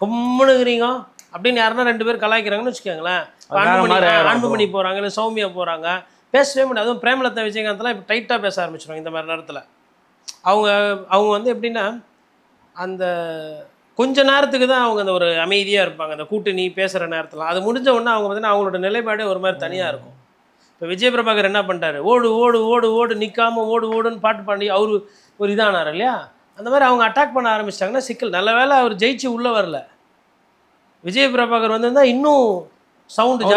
கொம்முனுங்கிறீங்க அப்படின்னு யாருன்னா 2 பேர் கலாய்க்கிறாங்கன்னு வச்சுக்கோங்களேன். அன்புமணி போகிறாங்க, இல்லை சௌமியா போகிறாங்க, பேசவே முடியாது. அதுவும் பிரேமலதா விஜயகாந்த்லாம் இப்போ டைட்டாக பேச ஆரம்பிச்சிடுவாங்க இந்த மாதிரி நேரத்தில். அவங்க வந்து எப்படின்னா அந்த கொஞ்ச நேரத்துக்கு தான் அவங்க அந்த ஒரு அமைதியாக இருப்பாங்க அந்த கூட்டணி பேசுகிற நேரத்தில். அது முடிஞ்ச உடனே அவங்க வந்து அவங்களோட நிலைப்பாடே ஒரு மாதிரி தனியாக இருக்கும். இப்போ விஜய் பிரபாகர் என்ன பண்ணிட்டாரு, ஓடு ஓடு ஓடு ஓடு நிற்காமல் ஓடு ஓடுன்னு பாட்டு பாடி அவர் ஒரு இதானார் இல்லையா. அந்த மாதிரி அவங்க அட்டாக் பண்ண ஆரம்பிச்சிட்டாங்கன்னா சிக்கல். நல்ல வேளை அவர் ஜெயிச்சு உள்ளே வரல. விஜய் பிரபாகர் வந்திருந்தால் இன்னும் சவுண்டு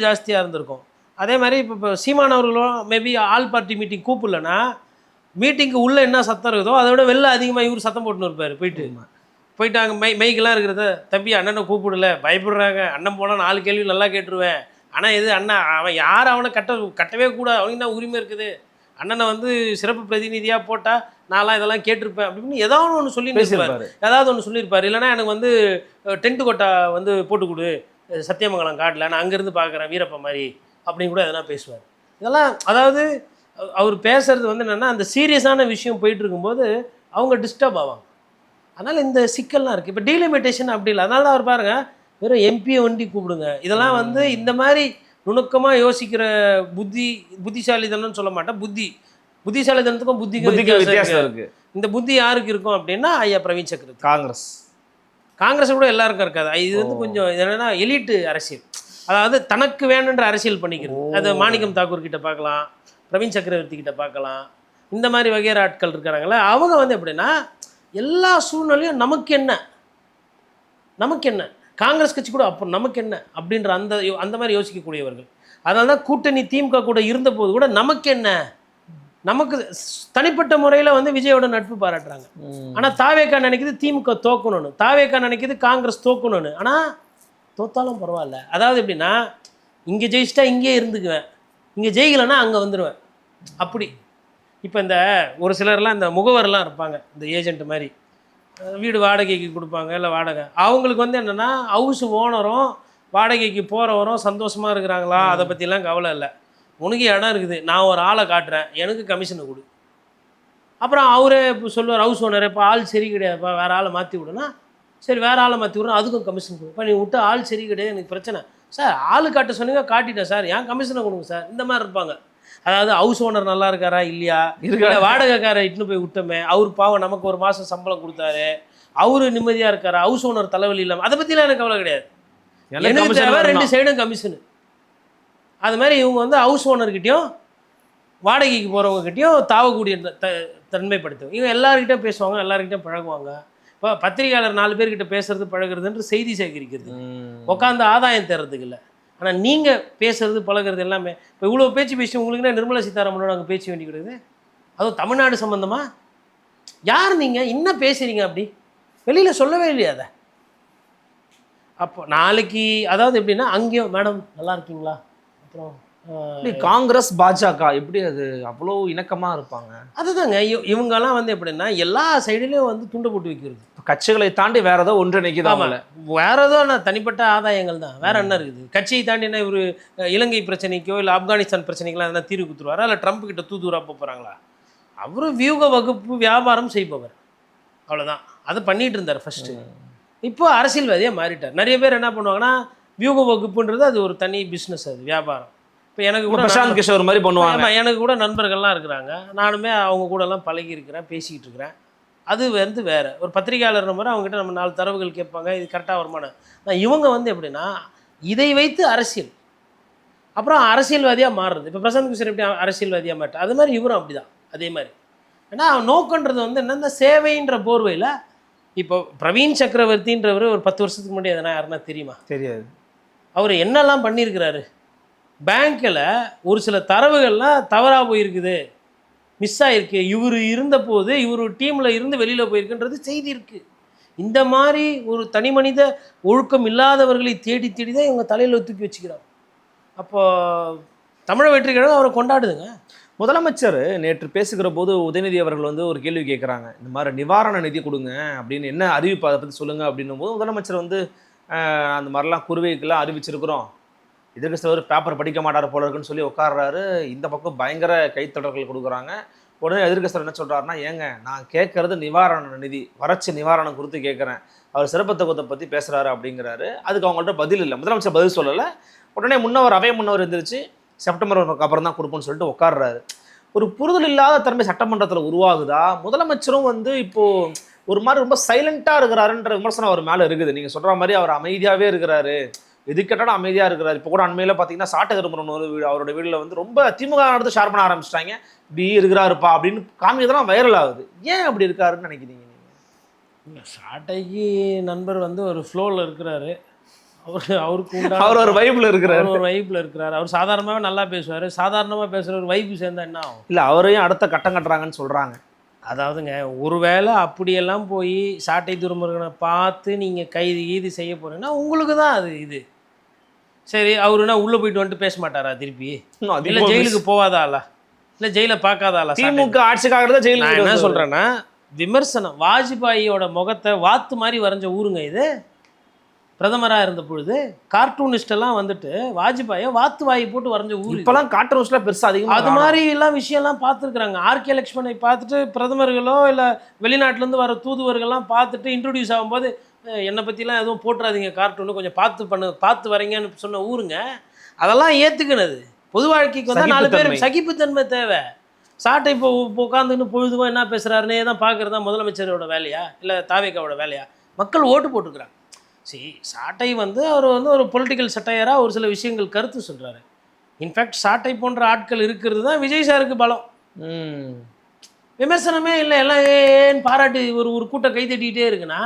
ஜாஸ்தியாக இருந்திருக்கும். அதே மாதிரி இப்போ சீமான் அவர்களும் மேபி ஆல் பார்ட்டி மீட்டிங் கூப்பிடலன்னா மீட்டிங்க்கு உள்ளே என்ன சத்தம் இருக்குதோ அதை விட வெளில அதிகமாக இவர் சத்தம் போட்டுன்னு இருப்பார். போயிட்டு அங்கே மைக்கெல்லாம் இருக்கிறத, தம்பி அண்ணனை கூப்பிடல, பயப்படுறாங்க, அண்ணன் போனால் 4 கேள்வி நல்லா கேட்டுருவேன், ஆனால் எது அண்ணன் அவன் யார் அவனை கட்டவே கூடாது, அவனுக்கு தான் உரிமை இருக்குது, அண்ணனை வந்து சிறப்பு பிரதிநிதியாக போட்டால் நான்லாம் இதெல்லாம் கேட்டிருப்பேன் அப்படின்னு ஏதாவது ஒன்று சொல்லியிருப்பார். இல்லைனா எனக்கு வந்து டென்ட்டு கொட்டா வந்து போட்டு கொடு சத்தியமங்கலம் காட்டில், நான் அங்கேருந்து பார்க்குறேன் வீரப்பா மாதிரி அப்படின்னு கூட எதனா பேசுவார். இதெல்லாம் அதாவது அவர் பேசுகிறது வந்து என்னென்னா அந்த சீரியஸான விஷயம் போயிட்டு இருக்கும்போது அவங்க டிஸ்டர்ப் ஆவாங்க. அதனால் இந்த சிக்கல்லாம் இருக்குது. இப்போ டீலிமிட்டேஷன் அப்படி இல்லை. அதனால தான் அவர் பாருங்கள் வெறும் எம்பியை வண்டி கூப்பிடுங்க. இதெல்லாம் வந்து இந்த மாதிரி நுணுக்கமாக யோசிக்கிற புத்திசாலித்தனம்னு சொல்ல மாட்டேன், புத்திசாலித்தனத்துக்கும் புத்திக்கும் வித்தியாசம் இருக்குது. இந்த புத்தி யாருக்கு இருக்கும் அப்படின்னா ஐயா பிரவீன் சக்கரவர்த்தி. காங்கிரஸ் கூட எல்லாருக்கும் இருக்காது. இது வந்து கொஞ்சம் என்னென்னா எலிட்டு அரசியல், அதாவது தனக்கு வேணுன்ற அரசியல் பண்ணிக்கிறது. அது மாணிக்கம் தாக்கூர் கிட்ட பார்க்கலாம், பிரவீன் சக்கரவர்த்தி கிட்ட பார்க்கலாம். இந்த மாதிரி வகையான ஆட்கள் இருக்கிறாங்களே அவங்க வந்து எப்படின்னா எல்லா சூழ்நிலையும் நமக்கு என்ன காங்கிரஸ் கட்சி கூட அப்போ நமக்கு என்ன அப்படின்ற அந்த மாதிரி யோசிக்கக்கூடியவர்கள். அதனால தான் கூட்டணி திமுக கூட இருந்தபோது கூட நமக்கு தனிப்பட்ட முறையில் வந்து விஜயோட நட்பு பாராட்டுறாங்க. ஆனால் தாவேக்கா நினைக்குது திமுக தோக்கணும்னு, தாவேக்கா நினைக்குது காங்கிரஸ் தோக்கணும்னு. ஆனால் தோத்தாலும் பரவாயில்ல. அதாவது எப்படின்னா இங்கே ஜெயிச்சிட்டா இங்கே இருந்துக்குவேன், இங்கே ஜெயிக்கலைன்னா அங்கே வந்துடுவேன் அப்படி. இப்போ இந்த ஒரு சிலர்லாம் இந்த முகவரெலாம் இருப்பாங்க, இந்த ஏஜென்ட் மாதிரி, வீடு வாடகைக்கு கொடுப்பாங்க, இல்லை வாடகை. அவங்களுக்கு வந்து என்னென்னா ஹவுஸ் ஓனரும் வாடகைக்கு போகிறவரும் சந்தோஷமாக இருக்கிறாங்களா, அதை பற்றிலாம் கவலை இல்லை. உனக்கு இடம் இருக்குது, நான் ஒரு ஆளை காட்டுறேன், எனக்கு கமிஷனை கொடு. அப்புறம் அவரே இப்போ சொல்லுவார், ஹவுஸ் ஓனர், இப்போ ஆள் சரி கிடையாதுப்பா, வேறு ஆளை மாற்றி விடுனா, சரி வேறு ஆளை மாற்றி விடுறோம், அதுக்கும் கமிஷன் கொடு. இப்போ நீ விட்டு ஆள் சரி கிடையாது, எனக்கு பிரச்சனை சார், ஆள் காட்ட சொன்னீங்க, காட்டிட்டேன் சார், ஏன் கமிஷனை கொடுங்க சார், இந்த மாதிரி இருப்பாங்க. அதாவது ஹவுஸ் ஓனர் நல்லா இருக்காரா இல்லையா, இல்லை வாடகைக்காரை இட்டுன்னு போய் விட்டோமே, அவர் பாவம் நமக்கு ஒரு மாதம் சம்பளம் கொடுத்தாரு, அவரு நிம்மதியாக இருக்காரா, ஹவுஸ் ஓனர் தலைவலி இல்லாமல், அதை பற்றிலாம் எனக்கு கவலை கிடையாது. எனக்கு தேவை 2 சைடும் கமிஷனு. அது மாதிரி இவங்க வந்து ஹவுஸ் ஓனர்கிட்டையும் வாடகைக்கு போகிறவங்ககிட்டையும் தாவக்கூடிய தன்மைப்படுத்தும். இவங்க எல்லாருக்கிட்டையும் பேசுவாங்க, எல்லாருக்கிட்டையும் பழகுவாங்க. இப்போ பத்திரிகையாளர் 4 பேர்கிட்ட பேசுறது பழகுறதுன்ற செய்தி சேகரிக்கிறது, உட்காந்து ஆதாயம் தேர்றதுக்கு இல்லை. ஆனால் நீங்கள் பேசுறது பழகிறது எல்லாமே இப்போ இவ்வளோ பேச்சு பேசி உங்களுக்குன்னா நிர்மலா சீதாராமனோட அங்கே பேச்சு வேண்டி கிடையாது. அதுவும் தமிழ்நாடு சம்மந்தமாக யார் நீங்கள் என்ன பேசுகிறீங்க, அப்படி வெளியில் சொல்லவே இல்லையா அதை. அப்போ நாளைக்கு அதாவது எப்படின்னா அங்கேயும் மேடம் நல்லா இருக்கீங்களா, அப்புறம் காங்கிரஸ் பாஜக எப்படி அது அவ்வளோ இணக்கமாக இருப்பாங்க. அதுதாங்க இவங்கெல்லாம் வந்து எப்படின்னா எல்லா சைடுலேயும் வந்து துண்டு போட்டு வைக்கிறது. கட்சிகளை தாண்டி வேற ஏதோ ஒன்றிணைக்குதாமல, வேற ஏதோ தனிப்பட்ட ஆதாயங்கள் தான், வேற என்ன இருக்குது. கட்சியை தாண்டினா இவர் இலங்கை பிரச்சனைக்கோ இல்லை ஆப்கானிஸ்தான் பிரச்சனைக்கெல்லாம் எதனா தீர்வு கொடுத்துருவாரா, இல்லை ட்ரம்ப் கிட்ட தூதுவராக போகிறாங்களா. அவரும் வியூக வகுப்பு வியாபாரம் செய்பவர், அவ்வளோதான். அதை பண்ணிட்டு இருந்தார் ஃபர்ஸ்ட். இப்போ அரசியல்வாதியாக மாறிட்டார். நிறைய பேர் என்ன பண்ணுவாங்கன்னா வியூக வகுப்புன்றது அது ஒரு தனி பிஸ்னஸ், அது வியாபாரம். இப்போ எனக்கு கூட பிரசாந்த் கிஷோர் மாதிரி பண்ணுவாங்க. எனக்கு கூட நண்பர்கள்லாம் இருக்கிறாங்க, நானுமே அவங்க கூடலாம் பழகி இருக்கிறேன், பேசிக்கிட்டு இருக்கிறேன். அது வந்து வேறு ஒரு பத்திரிகையாளர் நம்பர், அவங்ககிட்ட நம்ம 4 தரவுகள் கேட்பாங்க, இது கரெக்டாக வருமானம். இவங்க வந்து எப்படின்னா இதை வைத்து அரசியல், அப்புறம் அரசியல்வாதியாக மாறுறது. இப்போ பிரசாந்த் கிஷோர் எப்படி அரசியல்வாதியாக மாட்டேன், அது மாதிரி இவரும் அப்படி தான். அதே மாதிரி ஏன்னா நோக்கன்றது வந்து என்னென்ன சேவைன்ற போர்வையில். இப்போ பிரவீன் சக்கரவர்த்தின்றவர் ஒரு 10 வருஷத்துக்கு முன்னாடி எதனா யாருன்னா தெரியுமா? தெரியாது. அவர் என்னெல்லாம் பண்ணியிருக்கிறாரு. பேங்க்கில் ஒரு சில தரவுகள்லாம் தவறாக போயிருக்குது, மிஸ் ஆகிருக்கு, இவர் இருந்தபோது இவர் டீமில் இருந்து வெளியில் போயிருக்குன்றது செய்தி இருக்குது. இந்த மாதிரி ஒரு தனி மனித ஒழுக்கம் இல்லாதவர்களை தேடி தேடி தான் இவங்க தலையில் தூக்கி வச்சுக்கிறாங்க. அப்போது தமிழக வெற்றி கழகம் அவரை கொண்டாடுதுங்க. முதலமைச்சர் நேற்று பேசுகிற போது உதயநிதி அவர்கள் வந்து ஒரு கேள்வி கேட்குறாங்க, இந்த மாதிரி நிவாரண நிதி கொடுங்க அப்படின்னு, என்ன அறிவிப்பு அதை பற்றி சொல்லுங்கள் அப்படின்னும் போது முதலமைச்சர் வந்து அந்த மாதிரிலாம் குருவைக்கெல்லாம் அறிவிச்சிருக்கிறோம், இதற்கு சில பேப்பர் படிக்க மாட்டார் போல இருக்குன்னு சொல்லி உட்கார்றாரு. இந்த பக்கம் பயங்கர கைத்தொடர்கள் கொடுக்குறாங்க. உடனே எதிர்க்கட்சியர் என்ன சொல்கிறாருன்னா, ஏங்க நான் கேட்குறது நிவாரண நிதி, வறட்சி நிவாரணம் கொடுத்து கேட்குறேன், அவர் சிறப்பு தொகுத்தை பற்றி பேசுகிறாரு அப்படிங்கிறாரு. அதுக்கு அவங்கள்ட்ட பதில் இல்லை, முதலமைச்சர் பதில் சொல்லலை. உடனே அவை முன்னவர் எழுந்திரிச்சு செப்டம்பருக்கு அப்புறம் தான் கொடுப்போம்னு சொல்லிட்டு உட்கார்றாரு. ஒரு புரிதல் இல்லாத தன்மை சட்டமன்றத்தில் உருவாகுதா? முதலமைச்சரும் வந்து இப்போது ஒரு மாதிரி ரொம்ப சைலண்ட்டாக இருக்கிறாருன்ற விமர்சனம் அவர் மேலே இருக்குது. நீங்கள் சொல்கிற மாதிரி அவர் அமைதியாகவே இருக்கிறாரு, எது கேட்டாலும் அமைதியாக இருக்கிறார். இப்போ கூட அண்மையில் பார்த்தீங்கன்னா சாட்டை திரும்புறன் ஒரு வீடு, அவரோட வீட்டில் வந்து ரொம்ப திமுக நடந்து ஷேர் பண்ண ஆரம்பிச்சிட்டாங்க, இப்படி இருக்கிறாருப்பா அப்படின்னு காமிக்கிறதுலாம் வைரல் ஆகுது. ஏன் அப்படி இருக்காருன்னு நினைக்கிறீங்க நீங்கள்? சாட்டைக்கு நண்பர் வந்து ஒரு ஃப்ளோவில் இருக்கிறாரு, அவருக்கு அவர் ஒரு வைப்பில் இருக்கிறார், ஒரு வைப்பில் இருக்கிறார். அவர் சாதாரணமாகவே நல்லா பேசுவார், சாதாரணமாக பேசுகிற ஒரு வைப்பு சேர்ந்தா என்ன ஆகும்? இல்லை அவரையும் அடுத்த கட்டம் கட்டுறாங்கன்னு சொல்கிறாங்க. அதாவதுங்க ஒருவேளை அப்படியெல்லாம் போய் சாட்டை துருமுருகனை பார்த்து நீங்கள் கைது செய்ய போகிறீங்கன்னா உங்களுக்கு தான் அது இது சரி. அவருனா உள்ளே போயிட்டு வந்துட்டு பேச மாட்டாரா திருப்பி? இல்லை ஜெயிலுக்கு போவாதாளா, இல்லை ஜெயிலை பார்க்காதாளா? திமுக ஆட்சிக்காக தான் ஜெயிலுக்கு. நான் என்ன சொல்கிறேன்னா விமர்சனம், வாஜ்பாயோட முகத்தை வாத்து மாதிரி வரைஞ்ச ஊருங்க இது. பிரதமராக இருந்த பொழுது கார்ட்டூனிஸ்டெல்லாம் வந்துட்டு வாஜ்பாயை வாத்து வாயை போட்டு வரைஞ்ச ஊர். இப்போலாம் கார்ட்டூனிஸ்ட்லாம் பெருசாக அதிகமாக அது மாதிரி எல்லாம் விஷயம்லாம் பார்த்துருக்குறாங்க. ஆர்கே லக்ஷ்மணை பார்த்துட்டு பிரதமர்களோ இல்லை வெளிநாட்டிலேருந்து வர தூதுவர்கள்லாம் பார்த்துட்டு இன்ட்ரடியூஸ் ஆகும்போது என்னை பற்றிலாம் எதுவும் போட்டுறாதீங்க, கார்ட்டூனு கொஞ்சம் பார்த்து வரீங்கன்னு சொன்ன ஊருங்க. அதெல்லாம் ஏற்றுக்கினது. பொது வாழ்க்கைக்கு வந்து 4 பேர் சகிப்புத்தன்மை தேவை. சாட்டை இப்போ உட்காந்துன்னு பொழுதுவோ என்ன பேசுகிறாருன்னே தான் பார்க்குறது தான் முதலமைச்சரோட வேலையா, இல்லை தாவேக்காவோட வேலையா? மக்கள் ஓட்டு போட்டுக்கிறாங்க. சரி, சாட்டை வந்து அவர் வந்து ஒரு பொலிட்டிக்கல் சட்டையராக ஒரு சில விஷயங்கள் கருத்து சொல்கிறாரு. இன்ஃபேக்ட் சாட்டை போன்ற ஆட்கள் இருக்கிறது தான் விஜய் சாருக்கு பலம். விமர்சனமே இல்லை, எல்லாம் ஏன்னு பாராட்டு ஒரு கூட்டம் கை தட்டிக்கிட்டே இருக்குன்னா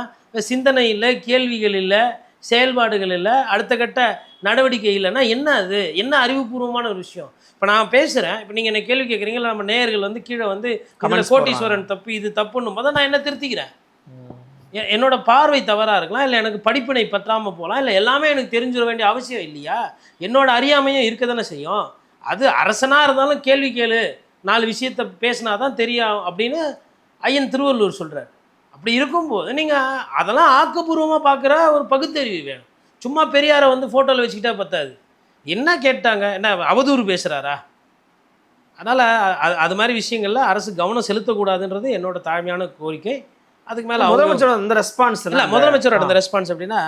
சிந்தனை இல்லை, கேள்விகள் இல்லை, செயல்பாடுகள் இல்லை, அடுத்த கட்ட நடவடிக்கை இல்லைன்னா என்ன அது? என்ன அறிவுபூர்வமான ஒரு விஷயம்? இப்போ நான் பேசுகிறேன், இப்போ நீங்கள் என்ன கேள்வி கேட்குறீங்களா, நம்ம நேயர்கள் வந்து கீழே வந்து கோட்டீஸ்வரன் தப்பு இது தப்புன்னும் போது நான் என்ன திருத்திக்கிறேன். என்னோட பார்வை தவறாக இருக்கலாம், இல்லை எனக்கு படிப்பினை பற்றாமல் போகலாம், இல்லை எல்லாமே எனக்கு தெரிஞ்சிட வேண்டிய அவசியம் இல்லையா? என்னோட அறியாமையும் இருக்க தானே செய்யும். அது அரசனாக இருந்தாலும் கேள்வி கேளு, 4 விஷயத்தை பேசினா தான் தெரியும் அப்படின்னு ஐயன் திருவள்ளுவர் சொல்கிறார். அப்படி இருக்கும்போது நீங்கள் அதெல்லாம் ஆக்கப்பூர்வமாக பார்க்குற ஒரு பகுத்தறிவு வேணும். சும்மா பெரியாரை வந்து ஃபோட்டோவில் வச்சுக்கிட்டா பத்தாது. என்ன கேட்டாங்க, என்ன அவதூறு பேசுகிறாரா? அதனால் அது மாதிரி விஷயங்களில் அரசு கவனம் செலுத்தக்கூடாதுன்றது என்னோட தாழ்மையான கோரிக்கை. அதுக்கு மேலே முதலமைச்சரோட அந்த ரெஸ்பான்ஸ் இல்லை, முதலமைச்சரோட அந்த ரெஸ்பான்ஸ் எப்படின்னா,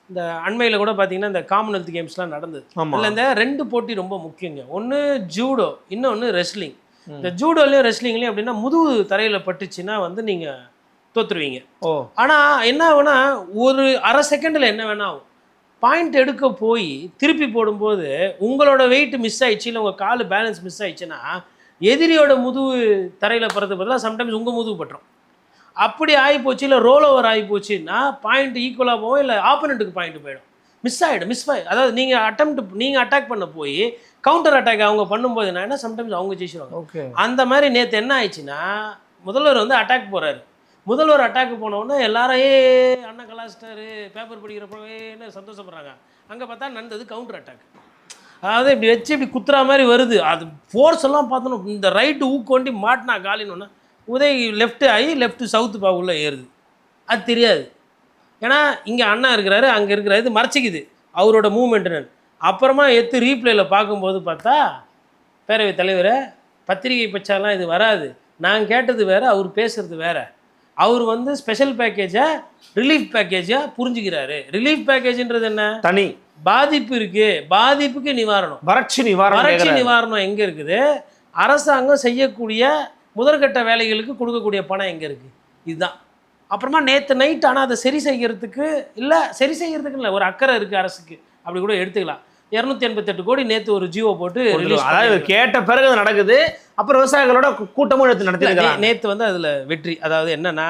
இந்த அண்மையில் கூட பார்த்தீங்கன்னா இந்த காமன்வெல்த் கேம்ஸ்லாம் நடந்தது. அதில் இந்த 2 போட்டி ரொம்ப முக்கியங்க. ஒன்று ஜூடோ, இன்னொன்று ரெஸ்லிங். இந்த ஜூடோலையும் ரெஸ்லிங்லையும் அப்படின்னா முதுகு தரையில் பட்டுச்சுன்னா வந்து நீங்கள் தோற்றுருவீங்க. ஆனால் என்ன ஆகுனா, ஒரு அரை செகண்டில் என்ன வேணா ஆகும். பாயிண்ட் எடுக்க போய் திருப்பி போடும்போது உங்களோட வெயிட் மிஸ் ஆயிடுச்சு, இல்லை உங்கள் கால் பேலன்ஸ் மிஸ் ஆயிடுச்சுன்னா எதிரியோட முதுகு தரையில் படுறது பதிலாக சம்டைம்ஸ் உங்கள் முதுகு பட்டுரும். அப்படி ஆகிப்போச்சு, இல்லை ரோல் ஓவர் ஆகிப்போச்சுன்னா பாயிண்ட் ஈக்குவலாக போகும், இல்லை ஆப்போனண்ட்டுக்கு பாயிண்ட் போயிடும். மிஸ் ஆகிடும். அதாவது நீங்கள் அட்டாக் பண்ண போய் கவுண்டர் அட்டாக் அவங்க பண்ணும்போது என்ன சம்டைம்ஸ் அவங்க ஜெயிச்சிருவாங்க. அந்த மாதிரி நேற்று என்ன ஆயிடுச்சுன்னா, முதல்வர் வந்து அட்டாக் போகிறாரு. முதல்வர் அட்டாக்கு போனோடனே எல்லாரும் அண்ணன் கலாச்சிட்டாரு, பேப்பர் படிக்கிறப்பவே சந்தோஷப்படுறாங்க. அங்கே பார்த்தா நடந்தது கவுண்டர் அட்டாக். அதாவது இப்படி வச்சு இப்படி குத்துற மாதிரி வருது. அது ஃபோர்ஸ் எல்லாம் பார்த்தோன்னா இந்த ரைட்டு ஊக்கொண்டி மாட்டினா காலினோன்னா உதய் லெஃப்ட் ஆகி லெஃப்ட்டு சவுத்து உள்ளே ஏறுது. அது தெரியாது. ஏன்னா இங்கே அண்ணா இருக்கிறாரு, அங்கே இருக்கிறாரு, இது மறைச்சிக்குது அவரோட மூமெண்ட்டுன்னு. அப்புறமா எடுத்து ரீப்ளேயில் பார்க்கும்போது பார்த்தா, பேரவைத் தலைவரை பத்திரிகை பச்சாலாம் இது வராது, நான் கேட்டது வேறு, அவர் பேசுகிறது வேறு. அவர் வந்து ஸ்பெஷல் பேக்கேஜை ரிலீஃப் பேக்கேஜாக புரிஞ்சுக்கிறாரு. ரிலீஃப் பேக்கேஜ்ன்றது என்ன? தனி பாதிப்பு இருக்குது, பாதிப்புக்கு நிவாரணம், வறட்சி நிவாரணம் எங்கே இருக்குது? அரசாங்கம் செய்யக்கூடிய முதற்கட்ட வேலைகளுக்கு கொடுக்கக்கூடிய பணம் எங்கே இருக்குது? இதுதான். அப்புறமா நேற்று நைட் ஆனால் அதை சரி செய்கிறதுக்கு இல்லை, ஒரு அக்கறை இருக்குது அரசுக்கு, அப்படி கூட எடுத்துக்கலாம். 288 கோடி நேற்று ஒரு ஜியோ போட்டு ரிலீஸ். அதாவது கேட்ட பிறகு அது நடக்குது. அப்புறம் விவசாயிகளோட கூட்டமும் எடுத்து நடத்தி நேற்று வந்து அதில் வெற்றி. அதாவது என்னன்னா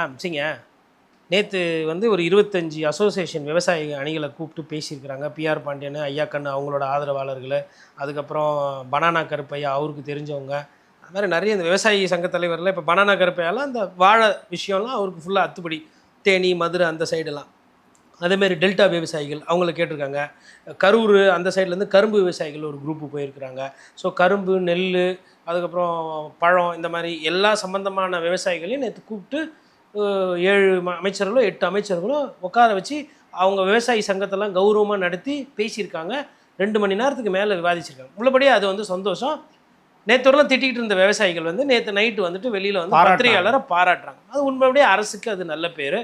நேற்று வந்து ஒரு 25 அசோசியேஷன் விவசாய அணிகளை கூப்பிட்டு பேசியிருக்கிறாங்க. பிஆர் பாண்டியன், ஐயா கண்ணு அவங்களோட ஆதரவாளர்கள், அதுக்கப்புறம் பனானா கருப்பையா அவருக்கு தெரிஞ்சவங்க, அது மாதிரி நிறைய இந்த விவசாயி சங்க தலைவரில். இப்போ பனானா கருப்பையாலாம் அந்த வாழை விஷயம்லாம் அவருக்கு ஃபுல்லாக அத்துப்படி. தேனி, மதுரை அந்த சைடெல்லாம். அதேமாரி டெல்டா விவசாயிகள் அவங்கள கேட்டிருக்காங்க. கரூர் அந்த சைட்லேருந்து கரும்பு விவசாயிகள் ஒரு குரூப்பு போயிருக்கிறாங்க. ஸோ கரும்பு, நெல், அதுக்கப்புறம் பழம், இந்த மாதிரி எல்லா சம்பந்தமான விவசாயிகளையும் நேற்று கூப்பிட்டு 7 அமைச்சர்களோ 8 அமைச்சர்களோ உட்கார வச்சு அவங்க விவசாயி சங்கத்தெல்லாம் கௌரவமாக நடத்தி பேசியிருக்காங்க. 2 மணி நேரத்துக்கு மேலே விவாதிச்சிருக்காங்க. உள்ளபடியே அது வந்து சந்தோஷம். நேற்றுலாம் திட்டிகிட்டு இருந்த விவசாயிகள் வந்து நேற்று நைட்டு வந்துட்டு வெளியில் வந்து பத்திரிகையாளரை பாராட்டுறாங்க. அது உண்மையுடைய அரசுக்கு அது நல்ல பேர்.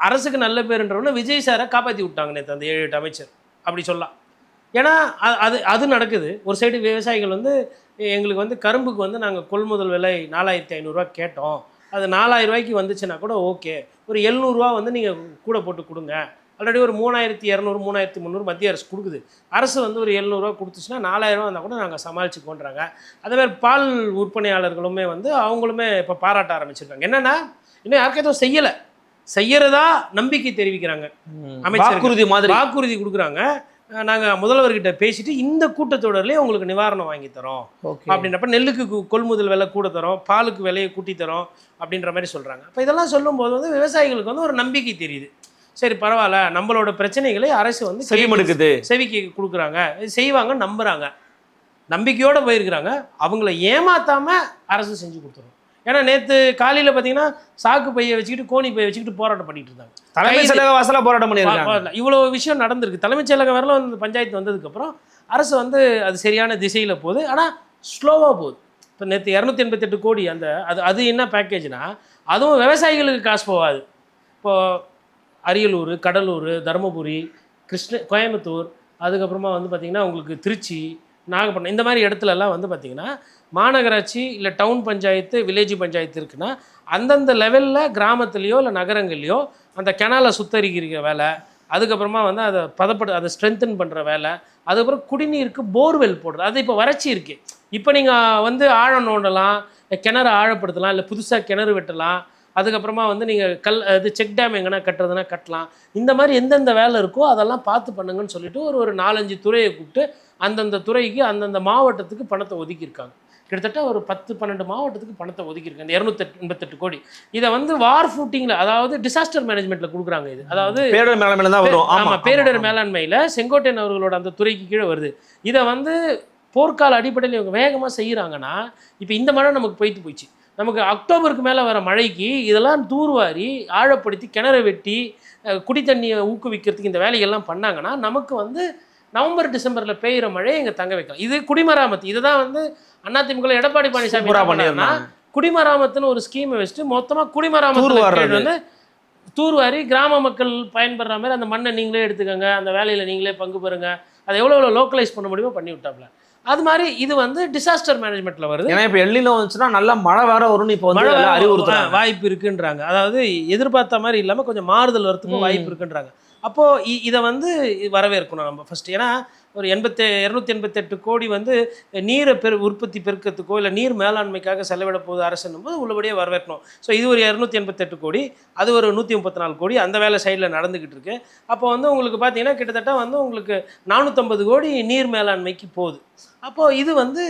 அரசுக்கு நல்ல பேருன்றவொன்னே விஜய் சாரை காப்பாற்றி விட்டாங்க நேற்று அந்த 7-8 அமைச்சர், அப்படி சொல்லலாம். ஏன்னா அது நடக்குது. ஒரு சைடு விவசாயிகள் வந்து எங்களுக்கு வந்து கரும்புக்கு வந்து நாங்கள் கொள்முதல் விலை 4500 கேட்டோம், அது 4000 ரூபாய்க்கு வந்துச்சுன்னா கூட ஓகே, ஒரு 700 வந்து நீங்கள் கூட போட்டு கொடுங்க. ஆல்ரெடி ஒரு 3200 3300 மத்திய அரசு கொடுக்குது. அரசு வந்து ஒரு 700 கொடுத்துச்சுன்னா 4000 இருந்தால் கூட நாங்கள் சமாளிச்சுக்கோன்றாங்க. அதேமாதிரி பால் உற்பத்தியாளர்களுமே வந்து அவங்களுமே இப்போ பாராட்ட ஆரம்பிச்சிருக்காங்க. என்னென்னா இன்னும் யாருக்கும் எதுவும் செய்யறதா நம்பிக்கை தெரிவிக்கிறாங்க. அமைச்சர் வாக்குறுதி கொடுக்குறாங்க. நாங்கள் முதல்வர்கிட்ட பேசிட்டு இந்த கூட்டத்தொடர்லேயே உங்களுக்கு நிவாரணம் வாங்கி தரோம் அப்படின்றப்ப, நெல்லுக்கு கொள்முதல் விலை கூட தரோம், பாலுக்கு விலையை கூட்டி தரோம் அப்படின்ற மாதிரி சொல்கிறாங்க. அப்போ இதெல்லாம் சொல்லும்போது வந்து விவசாயிகளுக்கு வந்து ஒரு நம்பிக்கை தெரியுது. சரி பரவாயில்ல, நம்மளோட பிரச்சனைகளை அரசு வந்து செவிக்கு கொடுக்குறாங்க, செய்வாங்க, நம்புகிறாங்க, நம்பிக்கையோடு போயிருக்கிறாங்க. அவங்கள ஏமாற்றாமல் அரசு செஞ்சு கொடுத்துரும். ஏன்னா நேற்று காலையில் பார்த்தீங்கன்னா சாக்கு பையை வச்சுக்கிட்டு கோணி பையை வச்சுக்கிட்டு போராட்டம் பண்ணிட்டு இருந்தாங்க. தலைமைச் செயலக வாசலாக போராட்டம் பண்ணியிருக்காங்க. இவ்வளோ விஷயம் நடந்திருக்கு. தலைமைச் செயலகம் வரல வந்து பஞ்சாயத்து வந்ததுக்கப்புறம் அரசு வந்து அது சரியான திசையில் போகுது, ஆனால் ஸ்லோவாக போகுது. இப்போ நேற்று 288 கோடி அந்த அது என்ன பேக்கேஜ்னா, அதுவும் விவசாயிகளுக்கு காசு போகாது. இப்போது அரியலூர், கடலூர், தருமபுரி, கோயம்புத்தூர், அதுக்கப்புறமா வந்து பார்த்திங்கன்னா உங்களுக்கு திருச்சி, நாகப்பட்டினம், இந்த மாதிரி இடத்துலலாம் வந்து பார்த்திங்கன்னா மாநகராட்சி இல்லை டவுன் பஞ்சாயத்து, வில்லேஜ் பஞ்சாயத்து இருக்குன்னா அந்தந்த லெவலில் கிராமத்துலேயோ இல்லை நகரங்கள்லையோ அந்த கெனாலை சுத்தரிக்கிற வேலை, அதுக்கப்புறமா வந்து அதை ஸ்ட்ரென்தன் பண்ணுற வேலை, அதுக்கப்புறம் குடிநீருக்கு போர்வெல் போடுறது. அது இப்போ வறட்சி இருக்குது. இப்போ நீங்கள் வந்து ஆழம் நோண்டலாம், கிணறு ஆழப்படுத்தலாம், இல்லை புதுசாக கிணறு வெட்டலாம், அதுக்கப்புறமா வந்து நீங்கள் செக் டேம் எங்கன்னா கட்டுறதுனா கட்டலாம். இந்த மாதிரி எந்தெந்த வேலை இருக்கோ அதெல்லாம் பார்த்து பண்ணுங்கன்னு சொல்லிட்டு ஒரு 4-5 துறையை கூப்பிட்டு அந்தந்த துறைக்கு அந்தந்த மாவட்டத்துக்கு பணத்தை ஒதுக்கியிருக்காங்க. கிட்டத்தட்ட ஒரு 10-12 மாவட்டத்துக்கு பணத்தை ஒதுக்கியிருக்காங்க. இந்த 288 கோடி இதை வந்து வார் ஃபூட்டிங்கில், அதாவது டிசாஸ்டர் மேனேஜ்மெண்ட்டில் கொடுக்குறாங்க. இது அதாவது பேரிடர் மேலாண்மையில் தான் வரும். ஆமாம், பேரிடர் மேலாண்மையில் செங்கோட்டையன் அவர்களோட அந்த துறைக்கு கீழே வருது. இதை வந்து போர்க்கால அடிப்படையில் இவங்க வேகமாக செய்கிறாங்கன்னா, இப்போ இந்த மழை நமக்கு போயிடுச்சு. நமக்கு அக்டோபருக்கு மேலே வர மழைக்கு இதெல்லாம் தூர்வாரி ஆழப்படுத்தி கிணறு வெட்டி குடி தண்ணியை ஊக்குவிக்கிறதுக்கு இந்த வேலைகள்லாம் பண்ணாங்கன்னா நமக்கு வந்து நவம்பர் டிசம்பரில் பெய்கிற மழையை இங்கே தங்க வைக்கலாம். இது குடிமராமத்து. இதுதான் வந்து அதிமுக எடப்பாடி பழனிசாமி பண்ணியிருந்தா குடிமராமத்துன்னு ஒரு ஸ்கீமை வச்சுட்டு மொத்தமாக குடிமராமத்து வந்து தூர்வாரி கிராம மக்கள் பயன்படுற மாதிரி அந்த மண்ணை நீங்களே எடுத்துக்கோங்க, அந்த வேலையில் நீங்களே பங்கு பெறுங்க, அதை எவ்வளோ லோக்கலைஸ் பண்ண முடியுமோ பண்ணி விட்டாப்ல. அது மாதிரி இது வந்து டிசாஸ்டர் மேனேஜ்மெண்ட்ல வருது. ஏன்னா இப்போ எல்லினோ வந்துச்சுன்னா நல்லா மழை வேற வரும்னு இப்போ மழை வந்து அறிவுறுத்துறாங்க. வாய்ப்பு இருக்குன்றாங்க. அதாவது எதிர்பார்த்த மாதிரி இல்லாமல் கொஞ்சம் மாறுதல் வரத்துக்கும் வாய்ப்பு இருக்குன்றாங்க. அப்போது இதை வந்து வரவேற்கணும் நம்ம ஃபஸ்ட்டு. ஏன்னா ஒரு 288 கோடி வந்து நீரை உற்பத்தி பெருக்கத்துக்கோ இல்லை நீர் மேலாண்மைக்காக செலவிட போகுது அரசுன்னும் போது உள்ளபடியே வரவேற்கணும். ஸோ இது ஒரு 288 கோடி, அது ஒரு 134 கோடி அந்த வேலை சைடில் நடந்துக்கிட்டு இருக்கு. அப்போ வந்து உங்களுக்கு பார்த்தீங்கன்னா கிட்டத்தட்ட வந்து உங்களுக்கு 450 கோடி நீர் மேலாண்மைக்கு போகுது. அப்போது இது வந்து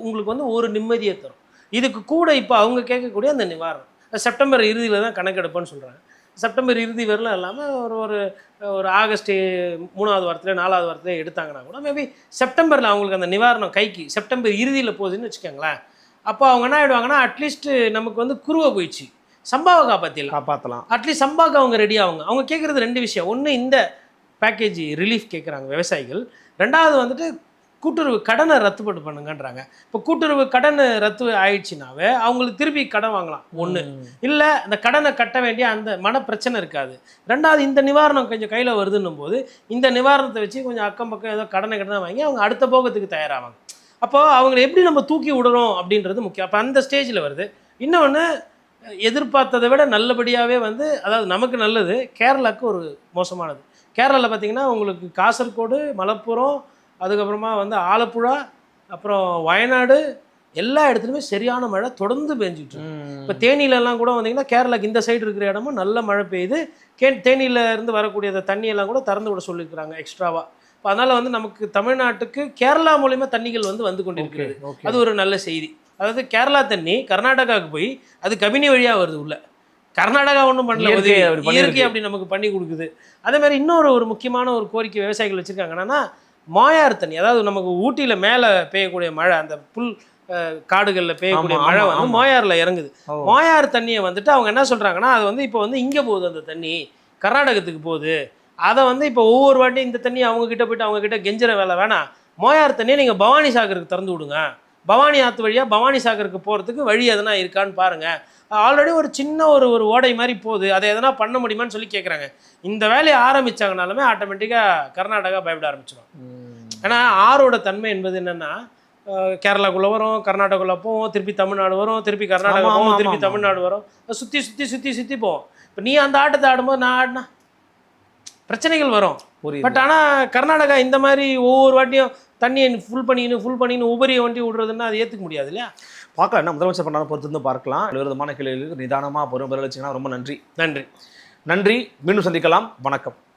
உங்களுக்கு வந்து ஒரு நிம்மதியை தரும். இதுக்கு கூட இப்போ அவங்க கேட்கக்கூடிய அந்த நிவாரணம் செப்டம்பர் இறுதியில் தான் கணக்கெடுப்புன்னு சொல்கிறாங்க. செப்டம்பர் இறுதி வரலாம் இல்லாமல் ஒரு ஆகஸ்ட் 3வது வாரத்தில் 4வது வாரத்தில் எடுத்தாங்கன்னா கூட மேபி செப்டம்பரில் அவங்களுக்கு அந்த நிவாரணம் கைக்கு செப்டம்பர் இறுதியில் போகுதுன்னு வச்சுக்கோங்களேன். அப்போ அவங்க என்ன ஆகிடுவாங்கன்னா அட்லீஸ்ட் நமக்கு வந்து குருவை போயிடுச்சு, சம்பாவை காப்பாற்றலாம். அட்லீஸ்ட் சம்பாவுக்கு அவங்க ரெடி ஆகுங்க. அவங்க கேட்குறது 2 விஷயம். ஒன்று இந்த பேக்கேஜ் ரிலீஃப் கேட்குறாங்க விவசாயிகள். 2வது வந்துட்டு கூட்டுறவு கடனை ரத்து பண்ணுங்கன்றாங்க. இப்போ கூட்டுறவு கடன் ரத்து ஆயிடுச்சுனாவே அவங்களுக்கு திருப்பி கடன் வாங்கலாம். ஒன்று இல்லை அந்த கடனை கட்ட வேண்டிய அந்த மன பிரச்சனை இருக்காது. 2வது இந்த நிவாரணம் கொஞ்சம் கையில் வருதுன்னும் போது இந்த நிவாரணத்தை வச்சு கொஞ்சம் அக்கம் பக்கம் ஏதோ கடனை வாங்கி அவங்க அடுத்த போகத்துக்கு தயாராவாங்க. அப்போது அவங்களை எப்படி நம்ம தூக்கி விடுறோம் அப்படின்றது முக்கியம். அப்போ அந்த ஸ்டேஜில் வருது. இன்னொன்று எதிர்பார்த்ததை விட நல்லபடியாகவே வந்து அதாவது நமக்கு நல்லது, கேரளாவுக்கு ஒரு மோசமானது. கேரளாவில் பார்த்திங்கன்னா உங்களுக்கு காசர்கோடு, மலப்புரம், அதுக்கப்புறமா வந்து ஆலப்புழா, அப்புறம் வயநாடு எல்லா இடத்துலையுமே சரியான மழை தொடர்ந்து பெஞ்சிட்டு. இப்போ தேனியிலலாம் கூட வந்தீங்கன்னா கேரளாக்கு இந்த சைடு இருக்கிற இடமும் நல்ல மழை பெய்யுது. தேனியிலேருந்து வரக்கூடிய அந்த தண்ணியெல்லாம் கூட திறந்து விட சொல்லியிருக்கிறாங்க எக்ஸ்ட்ராவாக. இப்போ அதனால் வந்து நமக்கு தமிழ்நாட்டுக்கு கேரளா மூலிமா தண்ணிகள் வந்து கொண்டிருக்கிறது. அது ஒரு நல்ல செய்தி. அதாவது கேரளா தண்ணி கர்நாடகாவுக்கு போய் அது கபினி வழியாக வருது உள்ள. கர்நாடகா ஒன்றும் பண்ணல, இயற்கை அப்படி நமக்கு பண்ணி கொடுக்குது. அதே மாதிரி இன்னொரு முக்கியமான ஒரு கோரிக்கை விவசாயிகள் வச்சுருக்காங்க. என்னன்னா மாயார் தண்ணி, அதாவது நமக்கு ஊட்டியில் மேலே பெய்யக்கூடிய மழை, அந்த புல் காடுகளில் பெய்யக்கூடிய மழை வந்து மாயாரில் இறங்குது. மாயார் தண்ணியை வந்துட்டு அவங்க என்ன சொல்கிறாங்கன்னா அது வந்து இப்போ வந்து இங்கே போகுது, அந்த தண்ணி கர்நாடகத்துக்கு போகுது. அதை வந்து இப்போ ஒவ்வொரு வாட்டியும் இந்த தண்ணி அவங்கக்கிட்ட போய்ட்டு அவங்கக்கிட்ட கெஞ்சுற வேலை வேணாம், மாயார் தண்ணியை நீங்கள் பவானி சாகருக்கு திறந்து விடுங்க, பவானி ஆற்று வழியாக பவானி சாகருக்கு போகிறதுக்கு வழி எதனா இருக்கான்னு பாருங்கள். ஆல்ரெடி ஒரு சின்ன ஒரு ஓடை மாதிரி போகுது, அதை எதனா பண்ண முடியுமான்னு சொல்லி கேட்குறாங்க. இந்த வேலையை ஆரம்பித்தாங்கனாலுமே ஆட்டோமேட்டிக்காக கர்நாடகா பயப்பட ஆரம்பிச்சிடும். ஏன்னா ஆறோட தன்மை என்பது என்னென்னா கேரளாக்குள்ளே வரும், கர்நாடகாக்குள்ளே போவோம், திருப்பி தமிழ்நாடு வரும், திருப்பி கர்நாடகா போவோம், திருப்பி தமிழ்நாடு வரும், சுற்றி போவோம். இப்போ நீ அந்த ஆட்டத்தை ஆடும்போது நான் ஆடினா பிரச்சனைகள் வரும். பட் ஆனால் கர்நாடகா இந்த மாதிரி ஒவ்வொரு வாட்டியும் தண்ணியை ஃபுல் பண்ணின்னு உபரியை வண்டி விடுறதுன்னா அது ஏற்றுக்க முடியாது இல்லையா? பார்க்கலாம், என்ன முதலமைச்சர் பண்ணாலும் பொறுத்து பார்க்கலாம். விதமான கேள்விகளுக்கு நிதானமாக பொறுமை வச்சுன்னா ரொம்ப நன்றி. நன்றி. மீண்டும் சந்திக்கலாம். வணக்கம்.